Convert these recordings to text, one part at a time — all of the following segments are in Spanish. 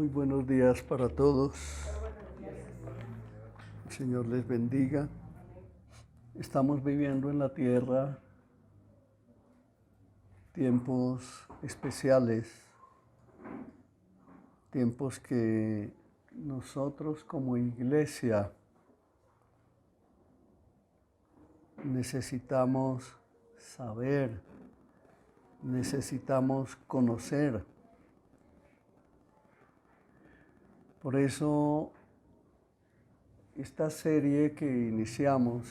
Muy buenos días para todos. El Señor les bendiga. Estamos viviendo en la tierra tiempos especiales, tiempos que nosotros como iglesia necesitamos saber, necesitamos conocer. Por eso esta serie que iniciamos,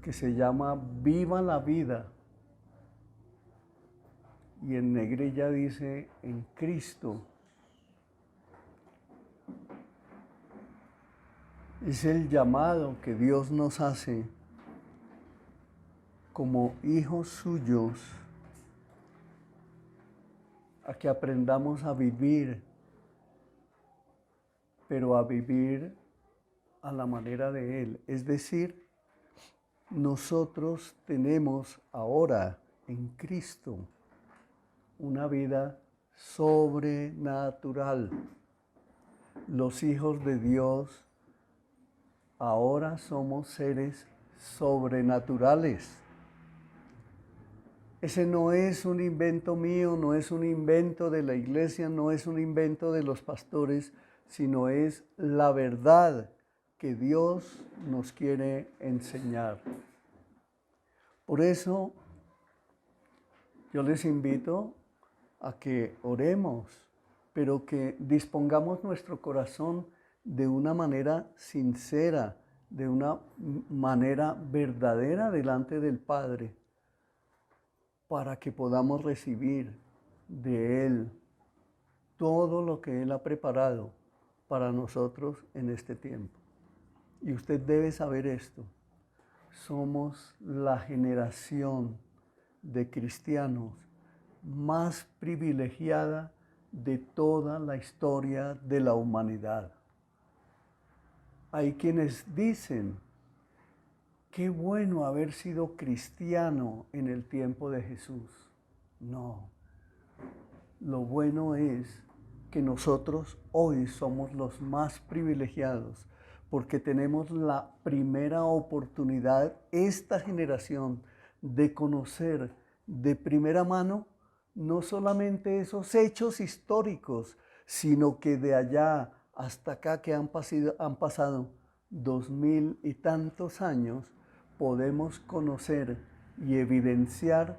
que se llama Viva la Vida, y en negrilla dice en Cristo, es el llamado que Dios nos hace como hijos suyos a que aprendamos a vivir, pero a vivir a la manera de Él. Es decir, nosotros tenemos ahora en Cristo una vida sobrenatural. Los hijos de Dios ahora somos seres sobrenaturales. Ese no es un invento mío, no es un invento de la iglesia, no es un invento de los pastores, sino es la verdad que Dios nos quiere enseñar. Por eso yo les invito a que oremos, pero que dispongamos nuestro corazón de una manera sincera, de una manera verdadera delante del Padre, para que podamos recibir de Él todo lo que Él ha preparado para nosotros en este tiempo. Y usted debe saber esto. Somos la generación de cristianos más privilegiada de toda la historia de la humanidad. Hay quienes dicen, qué bueno haber sido cristiano en el tiempo de Jesús. No, lo bueno es que nosotros hoy somos los más privilegiados porque tenemos la primera oportunidad, esta generación, de conocer de primera mano no solamente esos hechos históricos, sino que de allá hasta acá que han pasado 2000 y tantos años, podemos conocer y evidenciar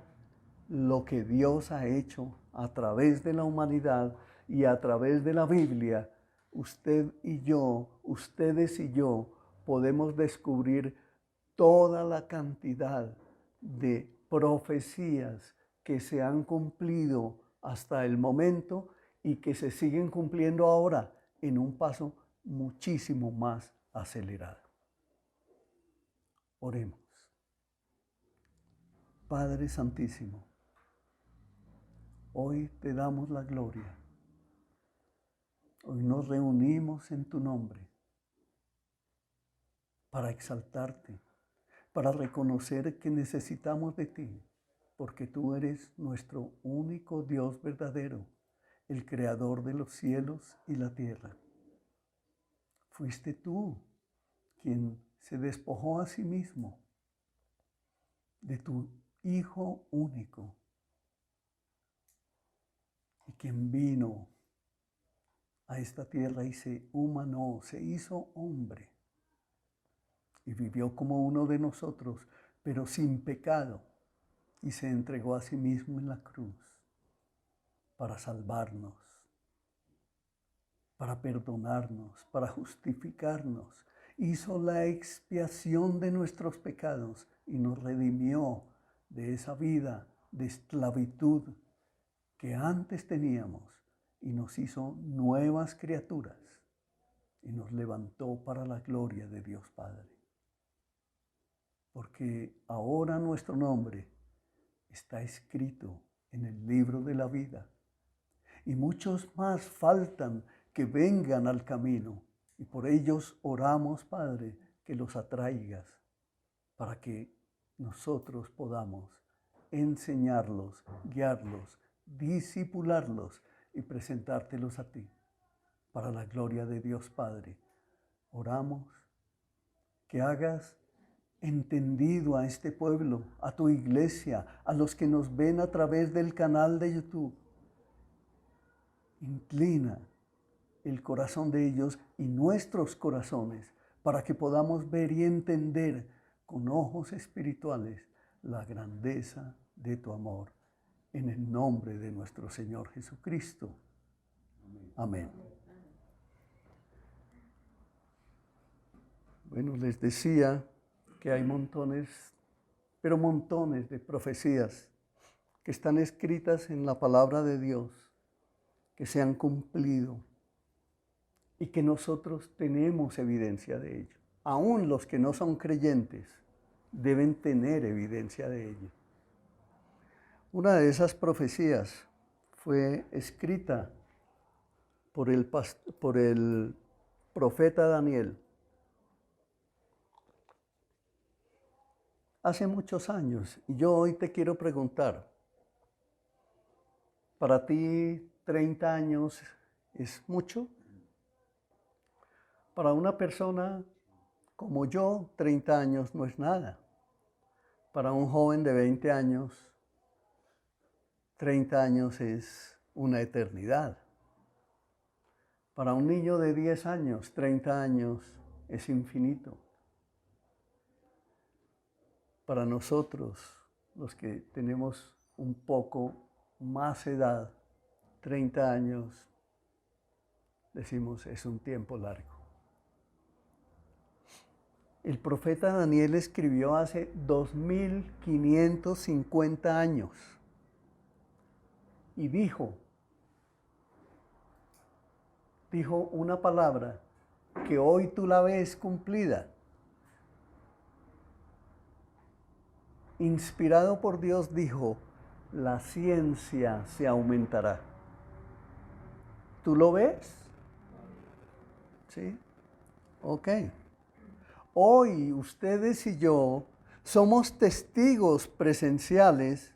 lo que Dios ha hecho a través de la humanidad y a través de la Biblia. Usted y yo, ustedes y yo, podemos descubrir toda la cantidad de profecías que se han cumplido hasta el momento y que se siguen cumpliendo ahora en un paso muchísimo más acelerado. Oremos. Padre Santísimo, hoy te damos la gloria. Hoy nos reunimos en tu nombre para exaltarte, para reconocer que necesitamos de ti, porque tú eres nuestro único Dios verdadero, el creador de los cielos y la tierra. Fuiste tú quien se despojó a sí mismo de tu Hijo único y quien vino a esta tierra y se humanó, se hizo hombre y vivió como uno de nosotros, pero sin pecado, y se entregó a sí mismo en la cruz para salvarnos, para perdonarnos, para justificarnos. Hizo la expiación de nuestros pecados y nos redimió de esa vida de esclavitud que antes teníamos y nos hizo nuevas criaturas y nos levantó para la gloria de Dios Padre. Porque ahora nuestro nombre está escrito en el libro de la vida y muchos más faltan que vengan al camino y por ellos oramos, Padre, que los atraigas para que nosotros podamos enseñarlos, guiarlos, discipularlos y presentártelos a ti, para la gloria de Dios Padre. Oramos que hagas entendido a este pueblo, a tu iglesia, a los que nos ven a través del canal de YouTube. Inclina el corazón de ellos y nuestros corazones para que podamos ver y entender con ojos espirituales la grandeza de tu amor. En el nombre de nuestro Señor Jesucristo. Amén. Bueno, les decía que hay montones, pero montones de profecías que están escritas en la palabra de Dios, que se han cumplido y que nosotros tenemos evidencia de ello. Aún los que no son creyentes deben tener evidencia de ello. Una de esas profecías fue escrita por el profeta Daniel hace muchos años. Y yo hoy te quiero preguntar, ¿para ti 30 años es mucho? Para una persona como yo, 30 años no es nada. Para un joven de 20 años, 30 años es una eternidad. Para un niño de 10 años, 30 años es infinito. Para nosotros, los que tenemos un poco más edad, 30 años, decimos es un tiempo largo. El profeta Daniel escribió hace 2550 años y dijo una palabra que hoy tú la ves cumplida. Inspirado por Dios dijo, la ciencia se aumentará. ¿Tú lo ves? ¿Sí? Ok. Hoy ustedes y yo somos testigos presenciales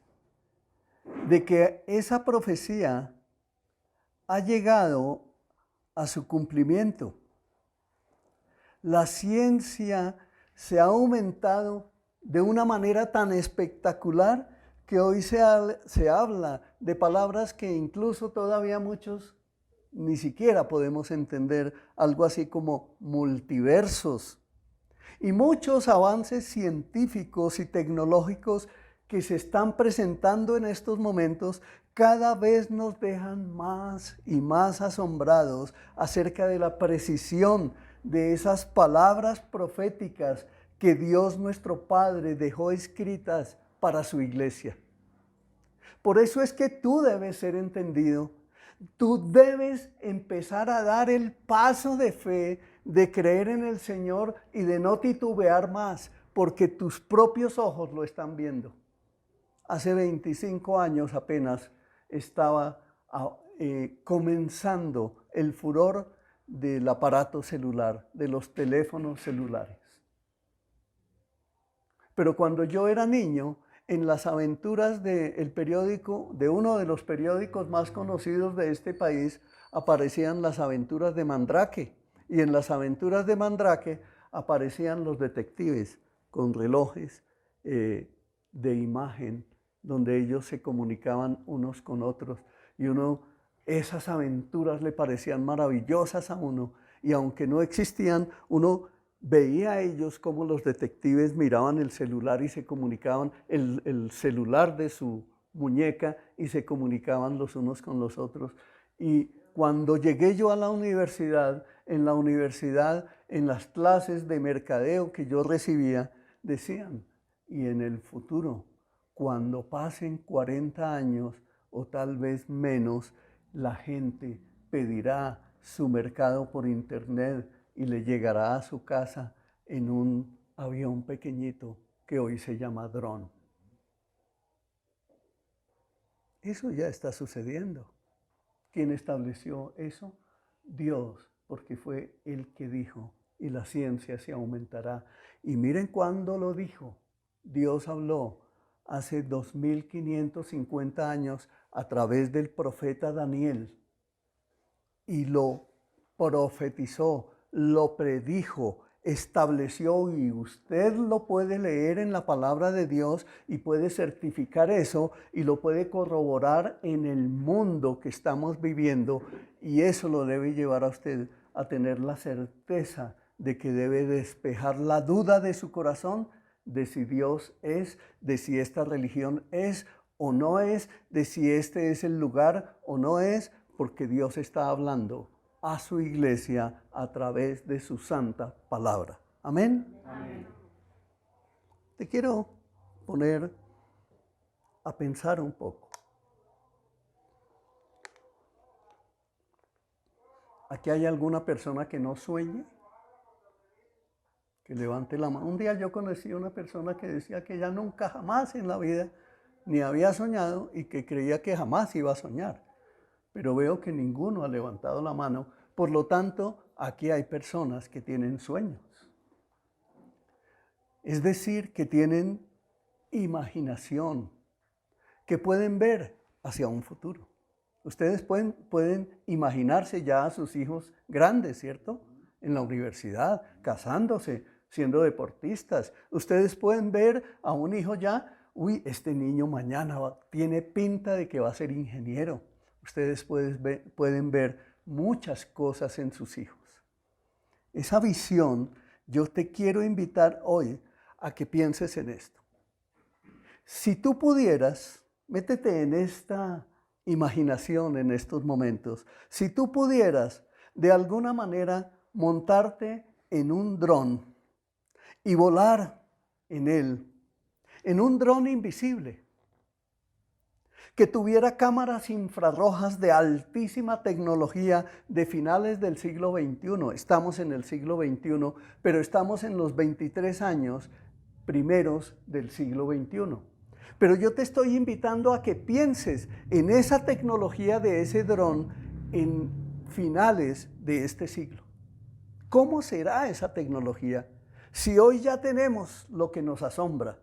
de que esa profecía ha llegado a su cumplimiento. La ciencia se ha aumentado de una manera tan espectacular que hoy se habla de palabras que incluso todavía muchos ni siquiera podemos entender, algo así como multiversos. Y muchos avances científicos y tecnológicos que se están presentando en estos momentos cada vez nos dejan más y más asombrados acerca de la precisión de esas palabras proféticas que Dios nuestro Padre dejó escritas para su iglesia. Por eso es que tú debes ser entendido. Tú debes empezar a dar el paso de fe, de creer en el Señor y de no titubear más, porque tus propios ojos lo están viendo. Hace 25 años apenas estaba comenzando el furor del aparato celular, de los teléfonos celulares. Pero cuando yo era niño, en las aventuras del periódico, de uno de los periódicos más conocidos de este país, aparecían las aventuras de Mandrake. Y en las aventuras de Mandrake aparecían los detectives con relojes de imagen, donde ellos se comunicaban unos con otros. Y esas aventuras le parecían maravillosas a uno. Y aunque no existían, uno veía a ellos como los detectives miraban el celular y se comunicaban, el celular de su muñeca, y se comunicaban los unos con los otros. Y cuando llegué yo a la universidad, en las clases de mercadeo que yo recibía, decían, y en el futuro, cuando pasen 40 años o tal vez menos, la gente pedirá su mercado por internet y le llegará a su casa en un avión pequeñito que hoy se llama dron. Eso ya está sucediendo. ¿Quién estableció eso? Dios, porque fue Él que dijo, y la ciencia se aumentará. Y miren cuándo lo dijo. Dios habló hace 2550 años a través del profeta Daniel. y lo profetizó, lo predijo, estableció, y usted lo puede leer en la palabra de Dios y puede certificar eso y lo puede corroborar en el mundo que estamos viviendo, y eso lo debe llevar a usted a tener la certeza de que debe despejar la duda de su corazón de si Dios es, de si esta religión es o no es, de si este es el lugar o no es, porque Dios está hablando a su iglesia a través de su santa palabra. Amén. Amén. Te quiero poner a pensar un poco. ¿Aquí hay alguna persona que no sueñe? Que levante la mano. Un día yo conocí a una persona que decía que ella nunca jamás en la vida ni había soñado y que creía que jamás iba a soñar. Pero veo que ninguno ha levantado la mano. Por lo tanto, aquí hay personas que tienen sueños. Es decir, que tienen imaginación, que pueden ver hacia un futuro. Ustedes pueden imaginarse ya a sus hijos grandes, ¿cierto? En la universidad, casándose, siendo deportistas. Ustedes pueden ver a un hijo ya, este niño mañana tiene pinta de que va a ser ingeniero. Ustedes pueden ver muchas cosas en sus hijos. Esa visión, yo te quiero invitar hoy a que pienses en esto. Si tú pudieras, métete en esta imaginación en estos momentos, si tú pudieras de alguna manera montarte en un dron y volar en él, en un dron invisible, que tuviera cámaras infrarrojas de altísima tecnología de finales del siglo XXI. Estamos en el siglo XXI, pero estamos en los 23 años primeros del siglo XXI. Pero yo te estoy invitando a que pienses en esa tecnología de ese dron en finales de este siglo. ¿Cómo será esa tecnología? Si hoy ya tenemos lo que nos asombra.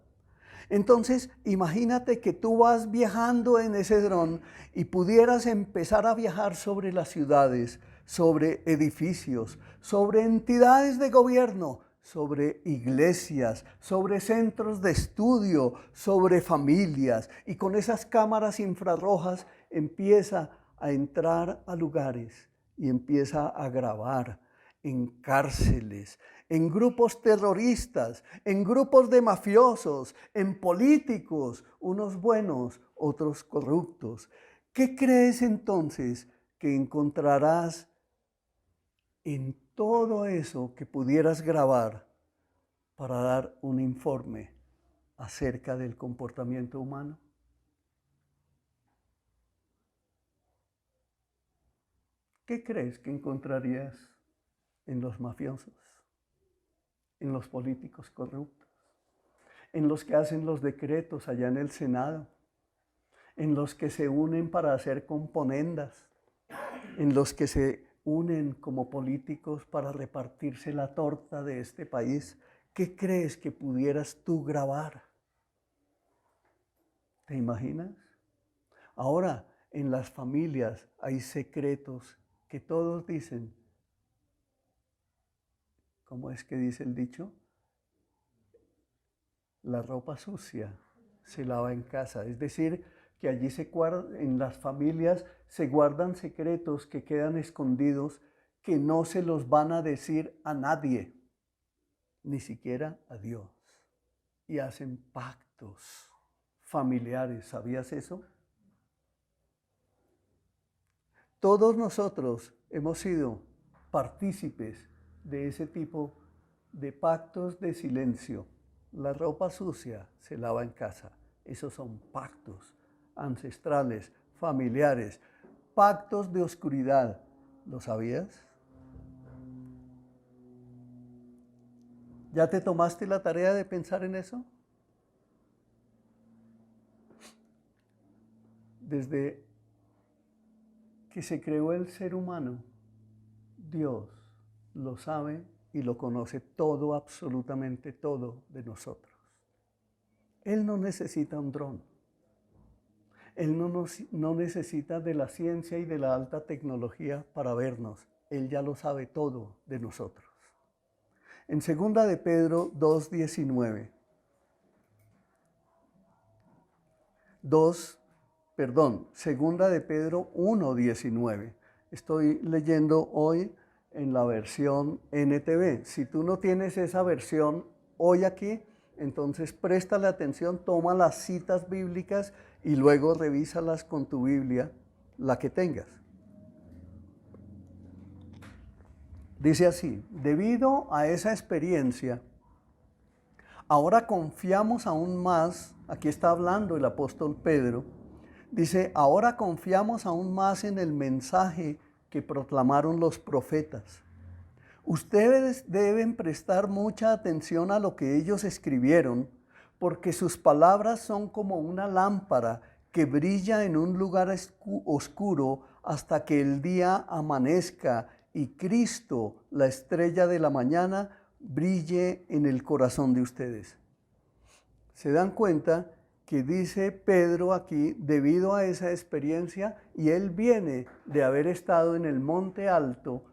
Entonces, imagínate que tú vas viajando en ese dron y pudieras empezar a viajar sobre las ciudades, sobre edificios, sobre entidades de gobierno, sobre iglesias, sobre centros de estudio, sobre familias. Y con esas cámaras infrarrojas empieza a entrar a lugares y empieza a grabar en cárceles, en grupos terroristas, en grupos de mafiosos, en políticos, unos buenos, otros corruptos. ¿Qué crees entonces que encontrarás en todo eso que pudieras grabar para dar un informe acerca del comportamiento humano? ¿Qué crees que encontrarías en los mafiosos, en los políticos corruptos, en los que hacen los decretos allá en el Senado, en los que se unen para hacer componendas, en los que se unen como políticos para repartirse la torta de este país? ¿Qué crees que pudieras tú grabar? ¿Te imaginas? Ahora, en las familias hay secretos que todos dicen. ¿Cómo es que dice el dicho? La ropa sucia se lava en casa. Es decir, que allí en las familias se guardan secretos que quedan escondidos, que no se los van a decir a nadie, ni siquiera a Dios. Y hacen pactos familiares. ¿Sabías eso? Todos nosotros hemos sido partícipes de ese tipo de pactos de silencio. La ropa sucia se lava en casa. Esos son pactos ancestrales, familiares, pactos de oscuridad. ¿Lo sabías? ¿Ya te tomaste la tarea de pensar en eso? Desde que se creó el ser humano, Dios lo sabe y lo conoce todo, absolutamente todo de nosotros. Él no necesita un dron. Él no necesita de la ciencia y de la alta tecnología para vernos. Él ya lo sabe todo de nosotros. En 2 de Pedro 2:19. Segunda de Pedro 1:19. Estoy leyendo hoy en la versión NTV. Si tú no tienes esa versión hoy aquí, entonces préstale atención, toma las citas bíblicas y luego revísalas con tu Biblia, la que tengas. Dice así: debido a esa experiencia, ahora confiamos aún más, aquí está hablando el apóstol Pedro, dice, ahora confiamos aún más en el mensaje que proclamaron los profetas. Ustedes deben prestar mucha atención a lo que ellos escribieron, porque sus palabras son como una lámpara que brilla en un lugar oscuro hasta que el día amanezca y Cristo, la estrella de la mañana, brille en el corazón de ustedes. ¿Se dan cuenta que dice Pedro aquí, debido a esa experiencia, y él viene de haber estado en el monte alto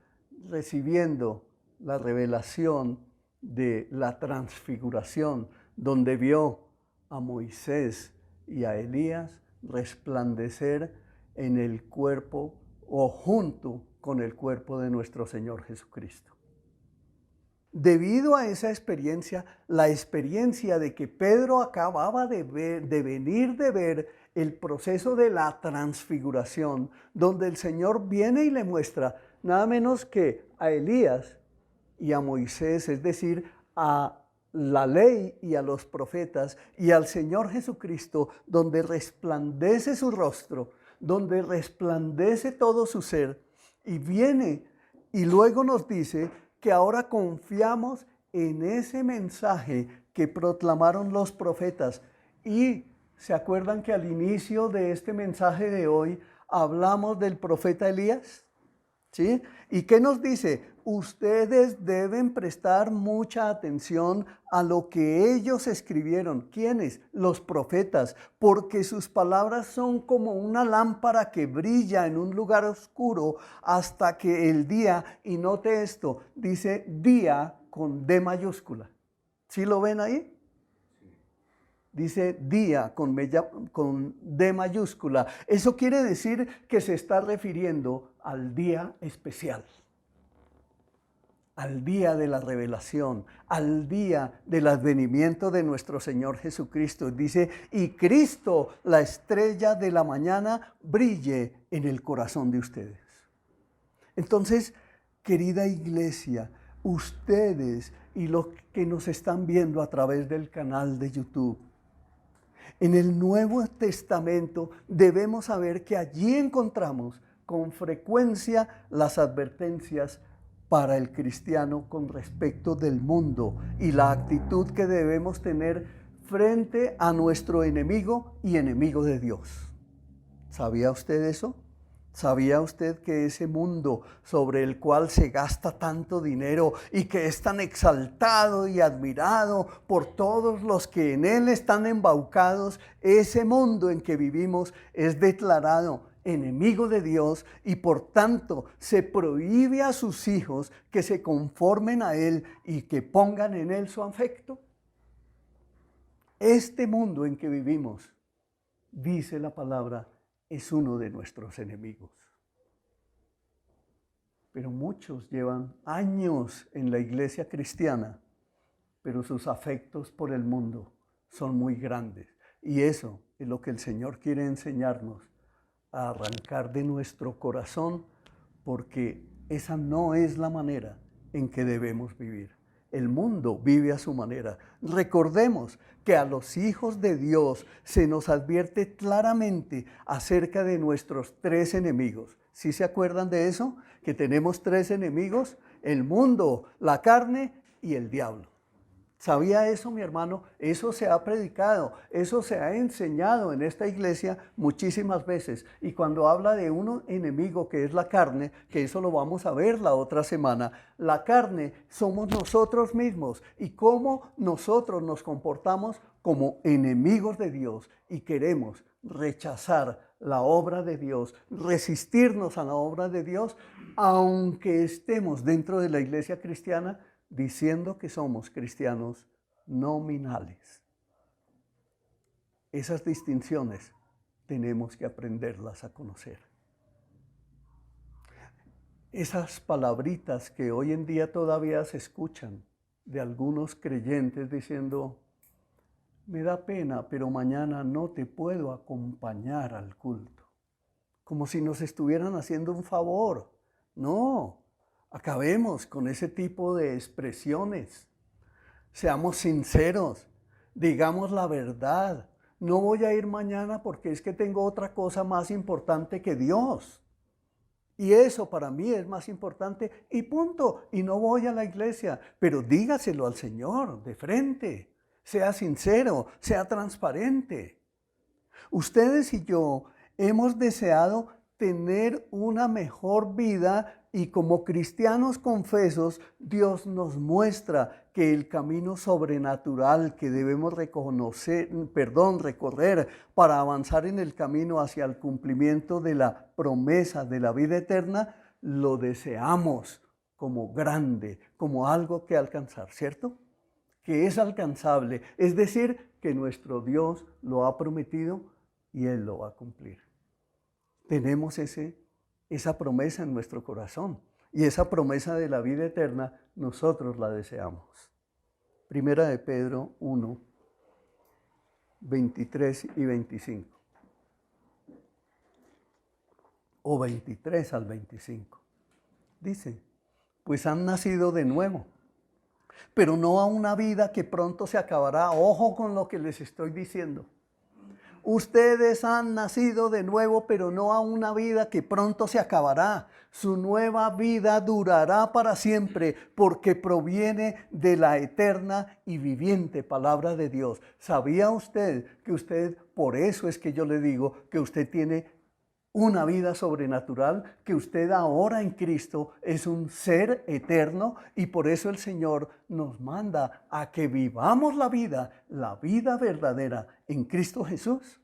recibiendo la revelación de la transfiguración, donde vio a Moisés y a Elías resplandecer en el cuerpo o junto con el cuerpo de nuestro Señor Jesucristo? Debido a esa experiencia, la experiencia de que Pedro acababa de venir de ver el proceso de la transfiguración, donde el Señor viene y le muestra nada menos que a Elías y a Moisés, es decir, a la ley y a los profetas y al Señor Jesucristo, donde resplandece su rostro, donde resplandece todo su ser, y viene y luego nos dice que ahora confiamos en ese mensaje que proclamaron los profetas. Y ¿se acuerdan que al inicio de este mensaje de hoy hablamos del profeta Elías? ¿Sí? ¿Y qué nos dice? Ustedes deben prestar mucha atención a lo que ellos escribieron. ¿Quiénes? Los profetas, porque sus palabras son como una lámpara que brilla en un lugar oscuro hasta que el día, y note esto, dice día con D mayúscula. ¿Sí lo ven ahí? Dice día con D mayúscula. Eso quiere decir que se está refiriendo al día especial, al día de la revelación, al día del advenimiento de nuestro Señor Jesucristo. Dice, y Cristo, la estrella de la mañana, brille en el corazón de ustedes. Entonces, querida iglesia, ustedes y los que nos están viendo a través del canal de YouTube, en el Nuevo Testamento debemos saber que allí encontramos con frecuencia las advertencias para el cristiano con respecto del mundo y la actitud que debemos tener frente a nuestro enemigo y enemigo de Dios. ¿Sabía usted eso? ¿Sabía usted que ese mundo sobre el cual se gasta tanto dinero y que es tan exaltado y admirado por todos los que en él están embaucados, ese mundo en que vivimos es declarado enemigo de Dios y por tanto se prohíbe a sus hijos que se conformen a él y que pongan en él su afecto? Este mundo en que vivimos, dice la palabra, es uno de nuestros enemigos. Pero muchos llevan años en la iglesia cristiana, pero sus afectos por el mundo son muy grandes. Y eso es lo que el Señor quiere enseñarnos, a arrancar de nuestro corazón, porque esa no es la manera en que debemos vivir. El mundo vive a su manera. Recordemos que a los hijos de Dios se nos advierte claramente acerca de nuestros tres enemigos. ¿Sí se acuerdan de eso? Que tenemos tres enemigos: el mundo, la carne y el diablo. ¿Sabía eso, mi hermano? Eso se ha predicado, eso se ha enseñado en esta iglesia muchísimas veces. Y cuando habla de un enemigo que es la carne, que eso lo vamos a ver la otra semana, la carne somos nosotros mismos y cómo nosotros nos comportamos como enemigos de Dios y queremos rechazar la obra de Dios, resistirnos a la obra de Dios, aunque estemos dentro de la iglesia cristiana, diciendo que somos cristianos nominales. Esas distinciones tenemos que aprenderlas a conocer. Esas palabritas que hoy en día todavía se escuchan de algunos creyentes diciendo, me da pena, pero mañana no te puedo acompañar al culto. Como si nos estuvieran haciendo un favor. No. Acabemos con ese tipo de expresiones. Seamos sinceros, digamos la verdad. No voy a ir mañana porque es que tengo otra cosa más importante que Dios. Y eso para mí es más importante y punto. Y no voy a la iglesia, pero dígaselo al Señor de frente. Sea sincero, sea transparente. Ustedes y yo hemos deseado tener una mejor vida y como cristianos confesos, Dios nos muestra que el camino sobrenatural que debemos recorrer para avanzar en el camino hacia el cumplimiento de la promesa de la vida eterna, lo deseamos como grande, como algo que alcanzar, ¿cierto? Que es alcanzable, es decir, que nuestro Dios lo ha prometido y Él lo va a cumplir. Tenemos esa promesa en nuestro corazón y esa promesa de la vida eterna nosotros la deseamos. Primera de Pedro 1, 23 y 25. O 23 al 25. Dice, pues han nacido de nuevo, pero no a una vida que pronto se acabará. Ojo con lo que les estoy diciendo. Ustedes han nacido de nuevo, pero no a una vida que pronto se acabará. Su nueva vida durará para siempre, porque proviene de la eterna y viviente palabra de Dios. ¿Sabía usted que por eso es que yo le digo que usted tiene una vida sobrenatural, que usted ahora en Cristo es un ser eterno y por eso el Señor nos manda a que vivamos la vida verdadera en Cristo Jesús?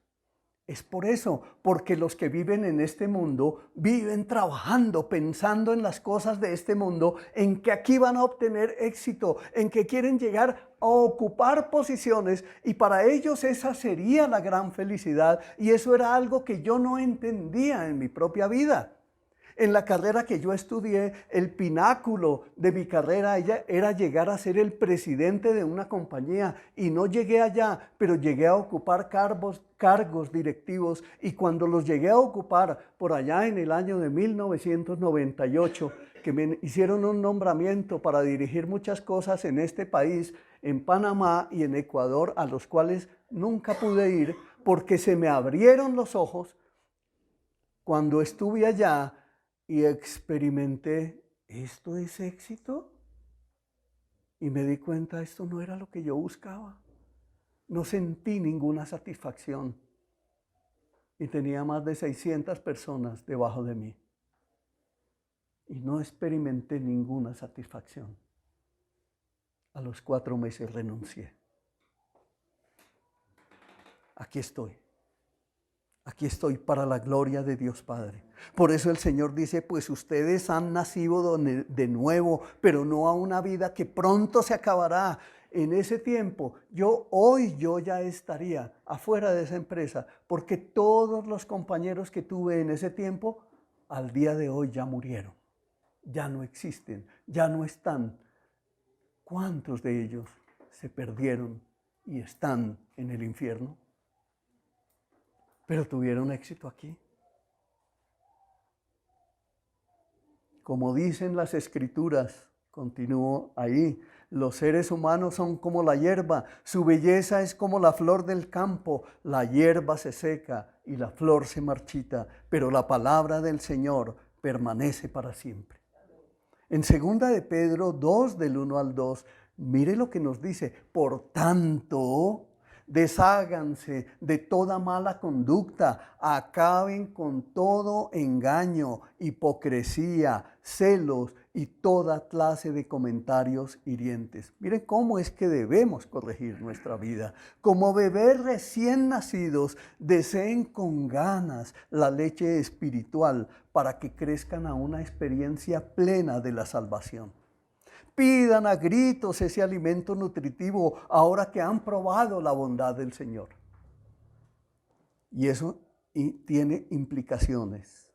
Es por eso, porque los que viven en este mundo viven trabajando, pensando en las cosas de este mundo, en que aquí van a obtener éxito, en que quieren llegar a ocupar posiciones y para ellos esa sería la gran felicidad y eso era algo que yo no entendía en mi propia vida. En la carrera que yo estudié, el pináculo de mi carrera era llegar a ser el presidente de una compañía y no llegué allá, pero llegué a ocupar cargos directivos y cuando los llegué a ocupar por allá en el año de 1998, que me hicieron un nombramiento para dirigir muchas cosas en este país, en Panamá y en Ecuador, a los cuales nunca pude ir porque se me abrieron los ojos cuando estuve allá y experimenté, ¿esto es éxito? Y me di cuenta, esto no era lo que yo buscaba. No sentí ninguna satisfacción. Y tenía más de 600 personas debajo de mí. Y no experimenté ninguna satisfacción. A los 4 meses renuncié. Aquí estoy. Aquí estoy para la gloria de Dios Padre. Por eso el Señor dice, pues ustedes han nacido de nuevo, pero no a una vida que pronto se acabará. En ese tiempo, yo ya estaría afuera de esa empresa, porque todos los compañeros que tuve en ese tiempo, al día de hoy ya murieron, ya no existen, ya no están. ¿Cuántos de ellos se perdieron y están en el infierno? Pero tuvieron éxito aquí. Como dicen las Escrituras, continúo ahí, los seres humanos son como la hierba, su belleza es como la flor del campo, la hierba se seca y la flor se marchita, pero la palabra del Señor permanece para siempre. En 2 de Pedro 2, del 1 al 2, Mire lo que nos dice. Por tanto, desháganse de toda mala conducta, acaben con todo engaño, hipocresía, celos y toda clase de comentarios hirientes. Miren cómo es que debemos corregir nuestra vida. Como bebés recién nacidos, deseen con ganas la leche espiritual para que crezcan a una experiencia plena de la salvación. Pidan a gritos ese alimento nutritivo ahora que han probado la bondad del Señor. Y eso tiene implicaciones.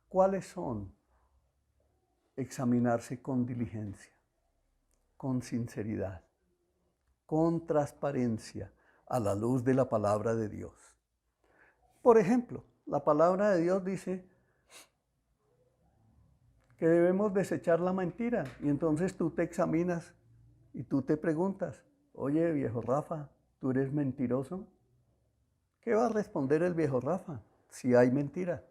¿Cuáles son? Examinarse con diligencia, con sinceridad, con transparencia a la luz de la palabra de Dios. Por ejemplo, la palabra de Dios dice que debemos desechar la mentira. Y entonces tú te examinas y tú te preguntas, oye, viejo Rafa, ¿tú eres mentiroso? ¿Qué va a responder el viejo Rafa si hay mentira?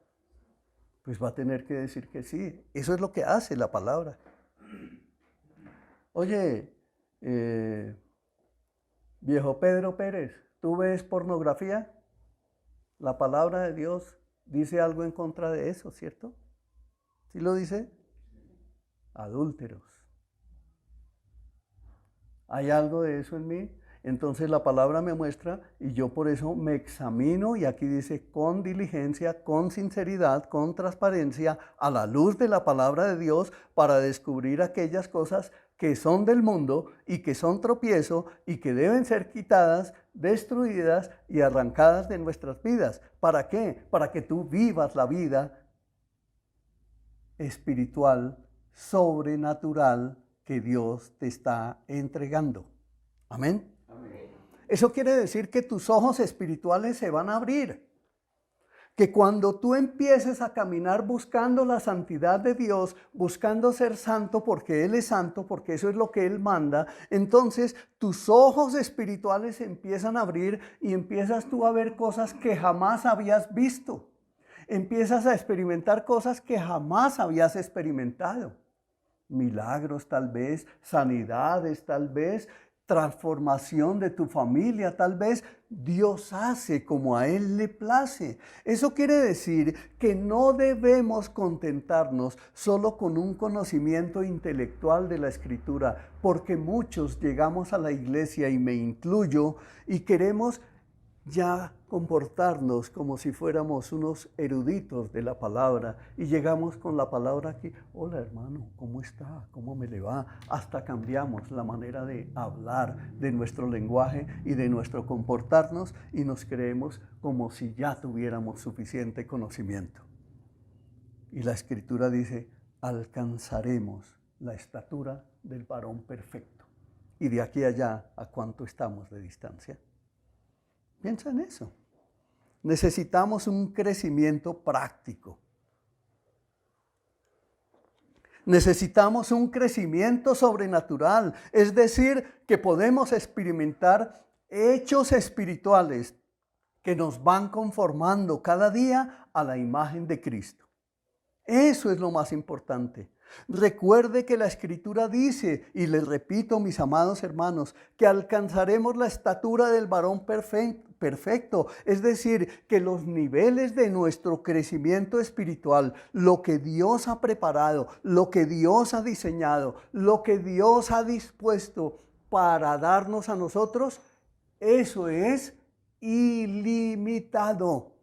Pues va a tener que decir que sí. Eso es lo que hace la palabra. Oye, viejo Pedro Pérez, ¿tú ves pornografía? La palabra de Dios dice algo en contra de eso, ¿cierto? ¿Sí lo dice? Adúlteros. ¿Hay algo de eso en mí? Entonces la palabra me muestra y yo por eso me examino, y aquí dice con diligencia, con sinceridad, con transparencia, a la luz de la palabra de Dios, para descubrir aquellas cosas que son del mundo y que son tropiezo y que deben ser quitadas, destruidas y arrancadas de nuestras vidas. ¿Para qué? Para que tú vivas la vida espiritual, sobrenatural que Dios te está entregando. Amén. Amén. Eso quiere decir que tus ojos espirituales se van a abrir. Que cuando tú empieces a caminar buscando la santidad de Dios, buscando ser santo porque Él es santo, porque eso es lo que Él manda, entonces tus ojos espirituales se empiezan a abrir y empiezas tú a ver cosas que jamás habías visto. Empiezas a experimentar cosas que jamás habías experimentado. Milagros tal vez, sanidades tal vez, transformación de tu familia tal vez. Dios hace como a Él le place. Eso quiere decir que no debemos contentarnos solo con un conocimiento intelectual de la Escritura, porque muchos llegamos a la iglesia, y me incluyo, y queremos ya comportarnos como si fuéramos unos eruditos de la palabra, y llegamos con la palabra aquí, hola hermano, ¿cómo está? ¿Cómo me le va? Hasta cambiamos la manera de hablar, de nuestro lenguaje y de nuestro comportarnos, y nos creemos como si ya tuviéramos suficiente conocimiento. Y la Escritura dice, alcanzaremos la estatura del varón perfecto. Y de aquí a allá, ¿a cuánto estamos de distancia? Piensa en eso. Necesitamos un crecimiento práctico. Necesitamos un crecimiento sobrenatural, es decir, que podemos experimentar hechos espirituales que nos van conformando cada día a la imagen de Cristo. Eso es lo más importante. Recuerde que la Escritura dice, y les repito, mis amados hermanos, que alcanzaremos la estatura del varón perfecto, es decir, que los niveles de nuestro crecimiento espiritual, lo que Dios ha preparado, lo que Dios ha diseñado, lo que Dios ha dispuesto para darnos a nosotros, eso es ilimitado.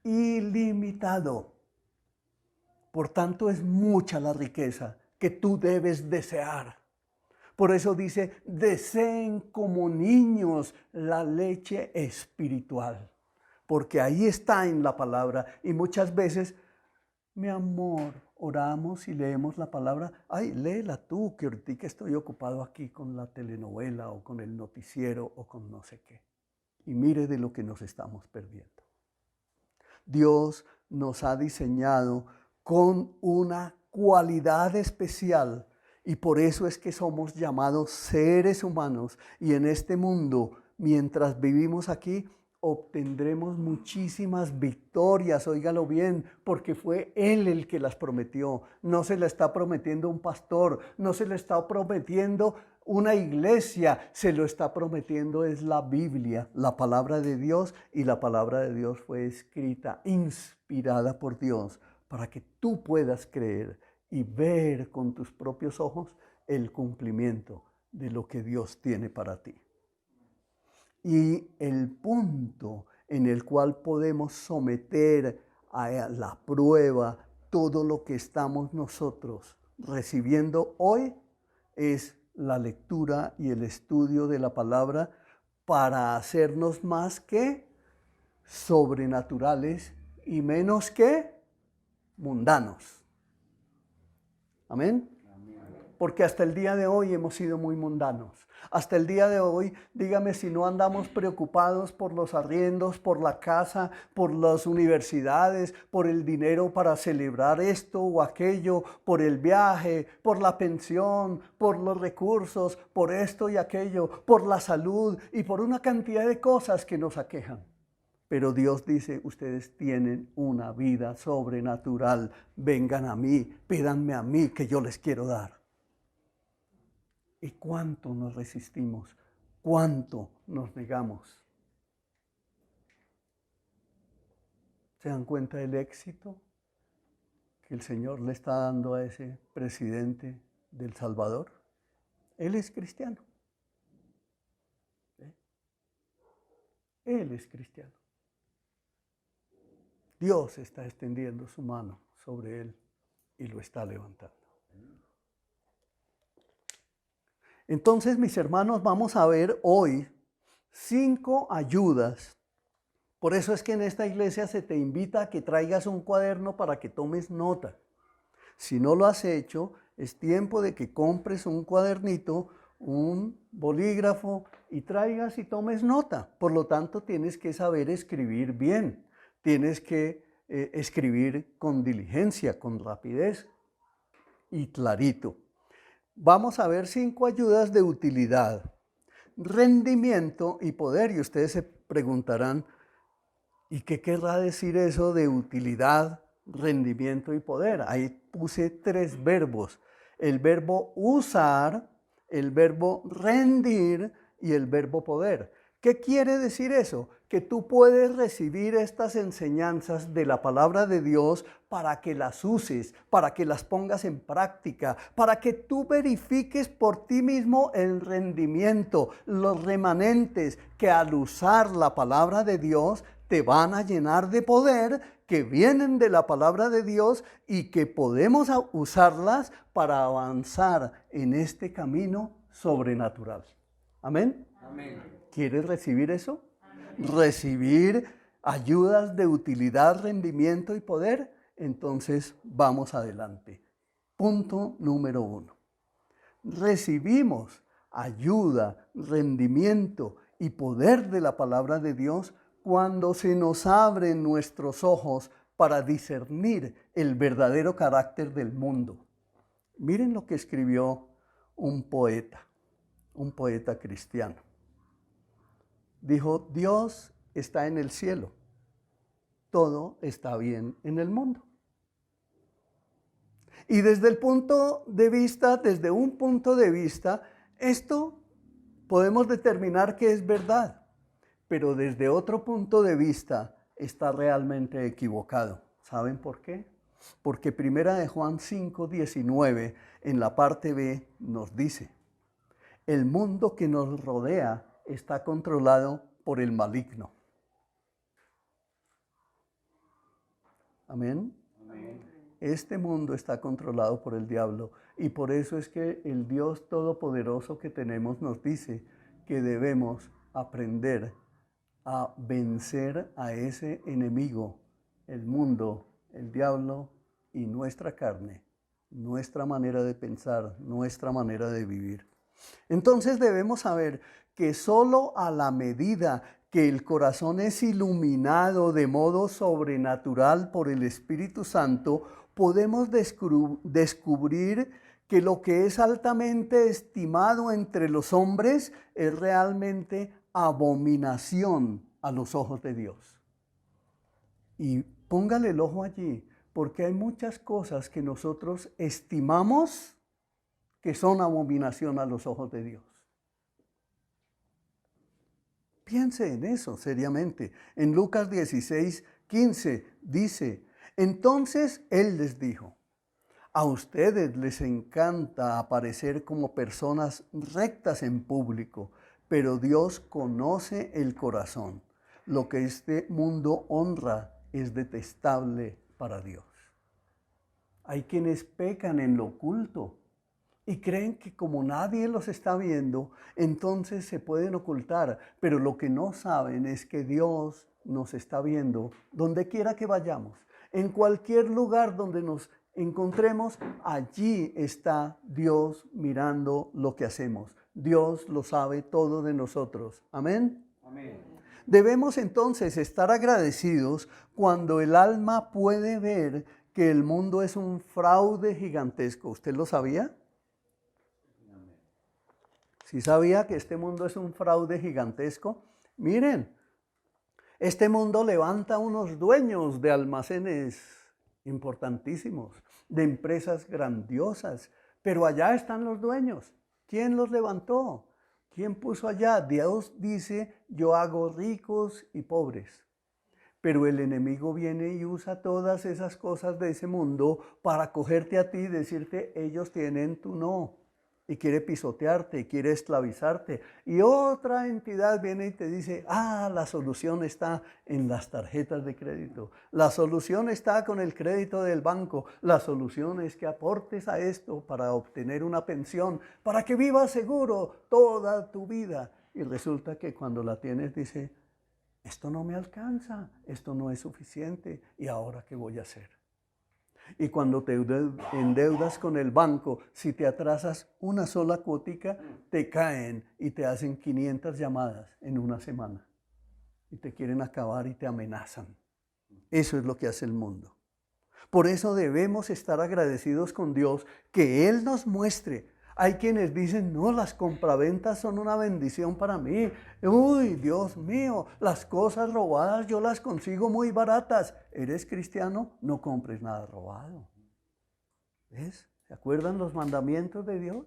Ilimitado. Por tanto, es mucha la riqueza que tú debes desear. Por eso dice, deseen como niños la leche espiritual. Porque ahí está en la palabra. Y muchas veces, mi amor, oramos y leemos la palabra. Ay, léela tú, que ahorita estoy ocupado aquí con la telenovela o con el noticiero o con no sé qué. Y mire de lo que nos estamos perdiendo. Dios nos ha diseñado con una cualidad especial, y por eso es que somos llamados seres humanos, y en este mundo, mientras vivimos aquí, obtendremos muchísimas victorias, óigalo bien, porque fue Él el que las prometió. No se le está prometiendo un pastor, no se le está prometiendo una iglesia, se lo está prometiendo es la Biblia, la palabra de Dios, y la palabra de Dios fue escrita, inspirada por Dios, para que tú puedas creer y ver con tus propios ojos el cumplimiento de lo que Dios tiene para ti. Y el punto en el cual podemos someter a la prueba todo lo que estamos nosotros recibiendo hoy es la lectura y el estudio de la palabra para hacernos más que sobrenaturales y menos que mundanos. Amén. Porque hasta el día de hoy hemos sido muy mundanos. Hasta el día de hoy, dígame si no andamos preocupados por los arriendos, por la casa, por las universidades, por el dinero para celebrar esto o aquello, por el viaje, por la pensión, por los recursos, por esto y aquello, por la salud y por una cantidad de cosas que nos aquejan. Pero Dios dice, ustedes tienen una vida sobrenatural. Vengan a mí, pídanme a mí que yo les quiero dar. ¿Y cuánto nos resistimos? ¿Cuánto nos negamos? ¿Se dan cuenta del éxito que el Señor le está dando a ese presidente del Salvador? Él es cristiano. Él es cristiano. Dios está extendiendo su mano sobre él y lo está levantando. Entonces, mis hermanos, vamos a ver hoy 5 ayudas. Por eso es que en esta iglesia se te invita a que traigas un cuaderno para que tomes nota. Si no lo has hecho, es tiempo de que compres un cuadernito, un bolígrafo y traigas y tomes nota. Por lo tanto, tienes que saber escribir bien. Tienes que escribir con diligencia, con rapidez y clarito. Vamos a ver 5 ayudas de utilidad, rendimiento y poder. Y ustedes se preguntarán, ¿y qué querrá decir eso de utilidad, rendimiento y poder? Ahí puse 3 verbos. El verbo usar, el verbo rendir y el verbo poder. ¿Qué quiere decir eso? Que tú puedes recibir estas enseñanzas de la palabra de Dios para que las uses, para que las pongas en práctica, para que tú verifiques por ti mismo el rendimiento, los remanentes que al usar la palabra de Dios te van a llenar de poder, que vienen de la palabra de Dios y que podemos usarlas para avanzar en este camino sobrenatural. Amén. Amén. ¿Quieres recibir eso? Amén. ¿Recibir ayudas de utilidad, rendimiento y poder? Entonces vamos adelante. Punto número 1. Recibimos ayuda, rendimiento y poder de la palabra de Dios cuando se nos abren nuestros ojos para discernir el verdadero carácter del mundo. Miren lo que escribió un poeta cristiano. Dijo, Dios está en el cielo, todo está bien en el mundo. Y desde un punto de vista, esto podemos determinar que es verdad, pero desde otro punto de vista está realmente equivocado. ¿Saben por qué? Porque 1 Juan 5:19 en la parte B nos dice, el mundo que nos rodea está controlado por el maligno. Amén. Amén. Este mundo está controlado por el diablo y por eso es que el Dios todopoderoso que tenemos nos dice que debemos aprender a vencer a ese enemigo, el mundo, el diablo y nuestra carne, nuestra manera de pensar, nuestra manera de vivir. Entonces debemos saber que solo a la medida que el corazón es iluminado de modo sobrenatural por el Espíritu Santo, podemos descubrir que lo que es altamente estimado entre los hombres es realmente abominación a los ojos de Dios. Y póngale el ojo allí, porque hay muchas cosas que nosotros estimamos que son abominación a los ojos de Dios. Piense en eso seriamente. En Lucas 16:15 dice, entonces Él les dijo, a ustedes les encanta aparecer como personas rectas en público, pero Dios conoce el corazón. Lo que este mundo honra es detestable para Dios. Hay quienes pecan en lo oculto y creen que como nadie los está viendo, entonces se pueden ocultar. Pero lo que no saben es que Dios nos está viendo donde quiera que vayamos. En cualquier lugar donde nos encontremos, allí está Dios mirando lo que hacemos. Dios lo sabe todo de nosotros. Amén. Amén. Debemos entonces estar agradecidos cuando el alma puede ver que el mundo es un fraude gigantesco. ¿Usted lo sabía? ¿Sí sabía que este mundo es un fraude gigantesco? Miren, este mundo levanta unos dueños de almacenes importantísimos, de empresas grandiosas, pero allá están los dueños. ¿Quién los levantó? ¿Quién puso allá? Dios dice, yo hago ricos y pobres. Pero el enemigo viene y usa todas esas cosas de ese mundo para cogerte a ti y decirte, ellos tienen, tú no. Y quiere pisotearte, y quiere esclavizarte. Y otra entidad viene y te dice, la solución está en las tarjetas de crédito. La solución está con el crédito del banco. La solución es que aportes a esto para obtener una pensión, para que vivas seguro toda tu vida. Y resulta que cuando la tienes dice, esto no me alcanza, esto no es suficiente, ¿y ahora qué voy a hacer? Y cuando te endeudas con el banco, si te atrasas una sola cuotica, te caen y te hacen 500 llamadas en una semana. Y te quieren acabar y te amenazan. Eso es lo que hace el mundo. Por eso debemos estar agradecidos con Dios, que Él nos muestre. Hay quienes dicen, no, las compraventas son una bendición para mí. Uy, Dios mío, las cosas robadas yo las consigo muy baratas. ¿Eres cristiano? No compres nada robado. ¿Ves? ¿Se acuerdan los mandamientos de Dios?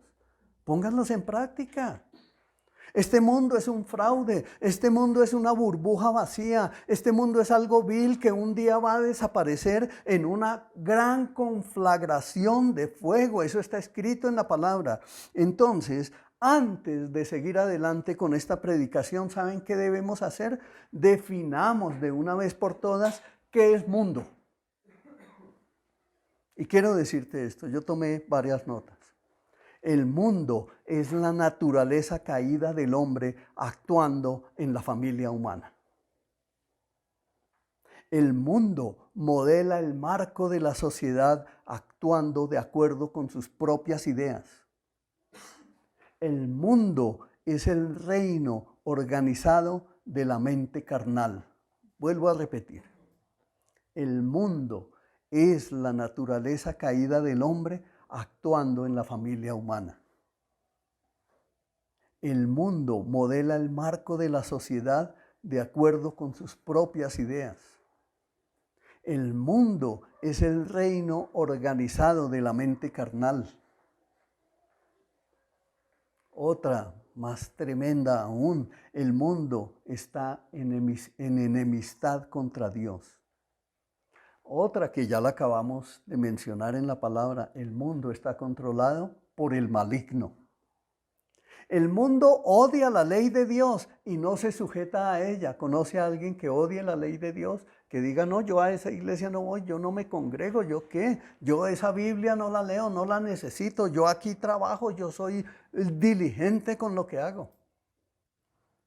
Pónganlos en práctica. Este mundo es un fraude, este mundo es una burbuja vacía, este mundo es algo vil que un día va a desaparecer en una gran conflagración de fuego. Eso está escrito en la palabra. Entonces, antes de seguir adelante con esta predicación, ¿saben qué debemos hacer? Definamos de una vez por todas qué es mundo. Y quiero decirte esto, yo tomé varias notas. El mundo es la naturaleza caída del hombre actuando en la familia humana. El mundo modela el marco de la sociedad actuando de acuerdo con sus propias ideas. El mundo es el reino organizado de la mente carnal. Vuelvo a repetir. El mundo es la naturaleza caída del hombre actuando en la familia humana. El mundo modela el marco de la sociedad de acuerdo con sus propias ideas. El mundo es el reino organizado de la mente carnal. Otra más tremenda aún, el mundo está en enemistad contra Dios. Otra que ya la acabamos de mencionar en la palabra, el mundo está controlado por el maligno. El mundo odia la ley de Dios y no se sujeta a ella. ¿Conoce a alguien que odie la ley de Dios? Que diga, no, yo a esa iglesia no voy, yo no me congrego, ¿yo qué? Yo esa Biblia no la leo, no la necesito, yo aquí trabajo, yo soy diligente con lo que hago.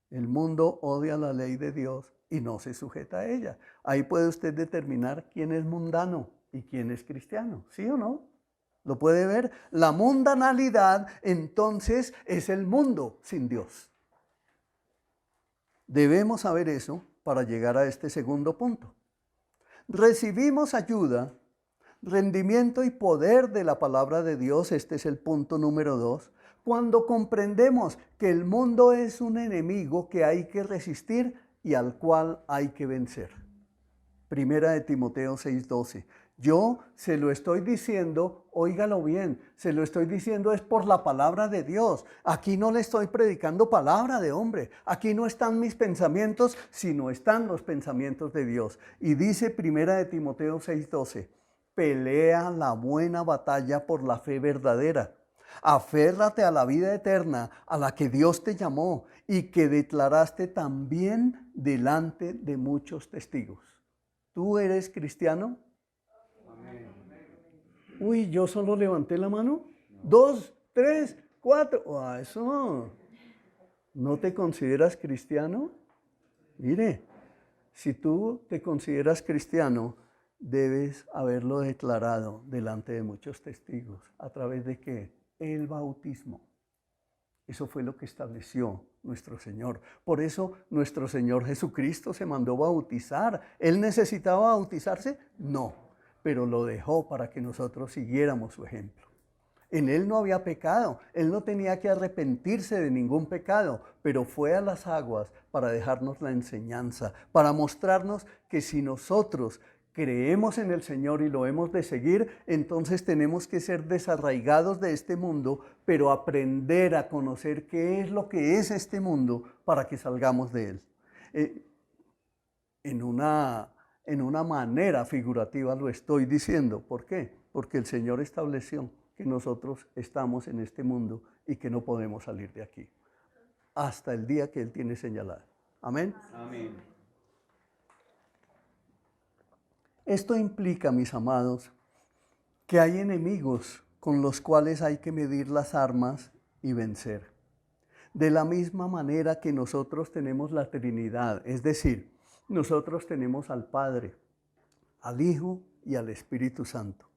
El mundo odia la ley de Dios y no se sujeta a ella. Ahí puede usted determinar quién es mundano y quién es cristiano, ¿sí o no? ¿Lo puede ver? La mundanalidad entonces es el mundo sin Dios. Debemos saber eso para llegar a este segundo punto. Recibimos ayuda, rendimiento y poder de la palabra de Dios, este es el punto número 2, cuando comprendemos que el mundo es un enemigo que hay que resistir y al cual hay que vencer. Primera de Timoteo 6:12. Yo se lo estoy diciendo, óigalo bien, se lo estoy diciendo es por la palabra de Dios. Aquí no le estoy predicando palabra de hombre. Aquí no están mis pensamientos, sino están los pensamientos de Dios. Y dice Primera de Timoteo 6:12, pelea la buena batalla por la fe verdadera. Aférrate a la vida eterna, a la que Dios te llamó y que declaraste también delante de muchos testigos. ¿Tú eres cristiano? Uy, yo solo levanté la mano. 2, 3, 4. Eso. ¿No te consideras cristiano? Mire, si tú te consideras cristiano, debes haberlo declarado delante de muchos testigos. ¿A través de qué? El bautismo. Eso fue lo que estableció nuestro Señor. Por eso nuestro Señor Jesucristo se mandó bautizar. ¿Él necesitaba bautizarse? No, pero lo dejó para que nosotros siguiéramos su ejemplo. En Él no había pecado, Él no tenía que arrepentirse de ningún pecado, pero fue a las aguas para dejarnos la enseñanza, para mostrarnos que si nosotros creemos en el Señor y lo hemos de seguir, entonces tenemos que ser desarraigados de este mundo, pero aprender a conocer qué es lo que es este mundo para que salgamos de él. En una manera figurativa lo estoy diciendo. ¿Por qué? Porque el Señor estableció que nosotros estamos en este mundo y que no podemos salir de aquí hasta el día que Él tiene señalado. Amén. Amén. Esto implica, mis amados, que hay enemigos con los cuales hay que medir las armas y vencer. De la misma manera que nosotros tenemos la Trinidad, es decir, nosotros tenemos al Padre, al Hijo y al Espíritu Santo.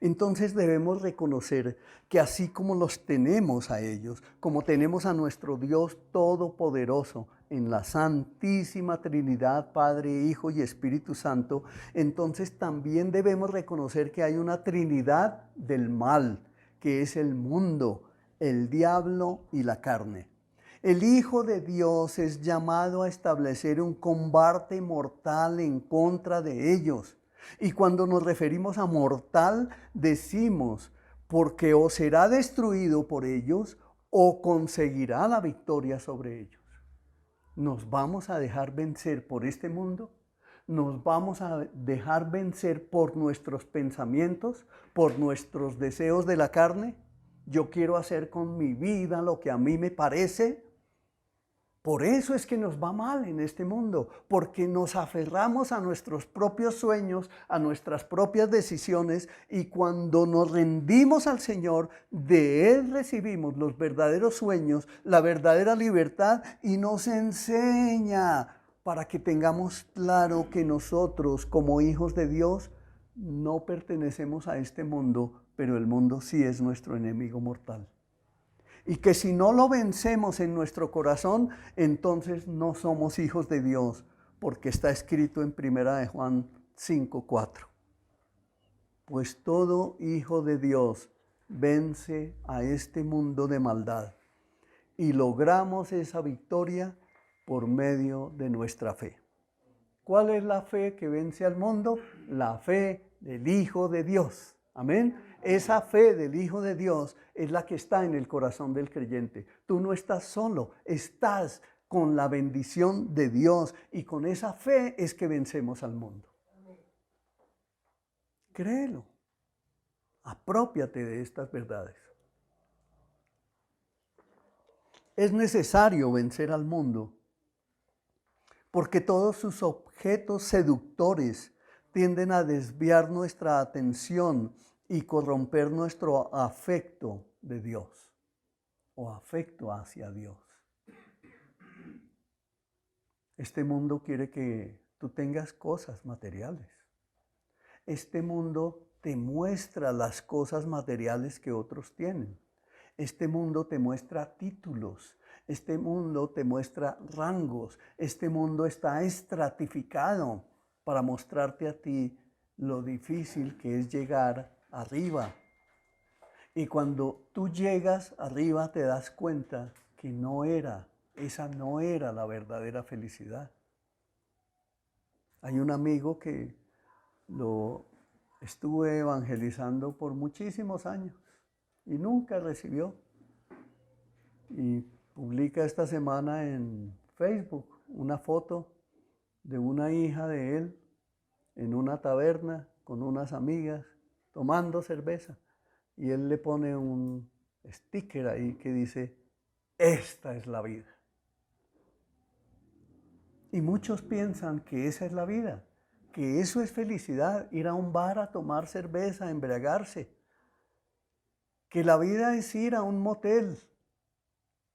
Entonces debemos reconocer que así como los tenemos a ellos, como tenemos a nuestro Dios Todopoderoso en la Santísima Trinidad, Padre, Hijo y Espíritu Santo, entonces también debemos reconocer que hay una Trinidad del mal, que es el mundo, el diablo y la carne. El Hijo de Dios es llamado a establecer un combate mortal en contra de ellos. Y cuando nos referimos a mortal, decimos, porque o será destruido por ellos o conseguirá la victoria sobre ellos. ¿Nos vamos a dejar vencer por este mundo? ¿Nos vamos a dejar vencer por nuestros pensamientos, por nuestros deseos de la carne? Yo quiero hacer con mi vida lo que a mí me parece. Por eso es que nos va mal en este mundo, porque nos aferramos a nuestros propios sueños, a nuestras propias decisiones, y cuando nos rendimos al Señor, de Él recibimos los verdaderos sueños, la verdadera libertad, y nos enseña para que tengamos claro que nosotros, como hijos de Dios, no pertenecemos a este mundo, pero el mundo sí es nuestro enemigo mortal. Y que si no lo vencemos en nuestro corazón, entonces no somos hijos de Dios, porque está escrito en 1 Juan 5:4. Pues todo hijo de Dios vence a este mundo de maldad, y logramos esa victoria por medio de nuestra fe. ¿Cuál es la fe que vence al mundo? La fe del Hijo de Dios. Amén. Esa fe del Hijo de Dios es la que está en el corazón del creyente. Tú no estás solo, estás con la bendición de Dios, y con esa fe es que vencemos al mundo. Créelo. Aprópiate de estas verdades. Es necesario vencer al mundo, porque todos sus objetos seductores tienden a desviar nuestra atención y corromper nuestro afecto de Dios o afecto hacia Dios. Este mundo quiere que tú tengas cosas materiales. Este mundo te muestra las cosas materiales que otros tienen. Este mundo te muestra títulos. Este mundo te muestra rangos. Este mundo está estratificado para mostrarte a ti lo difícil que es llegar arriba. Y cuando tú llegas arriba te das cuenta que esa no era la verdadera felicidad. Hay un amigo que lo estuve evangelizando por muchísimos años y nunca recibió. Y publica esta semana en Facebook una foto de una hija de él en una taberna con unas amigas tomando cerveza. Y él le pone un sticker ahí que dice, esta es la vida. Y muchos piensan que esa es la vida, que eso es felicidad, ir a un bar a tomar cerveza, a embriagarse. Que la vida es ir a un motel,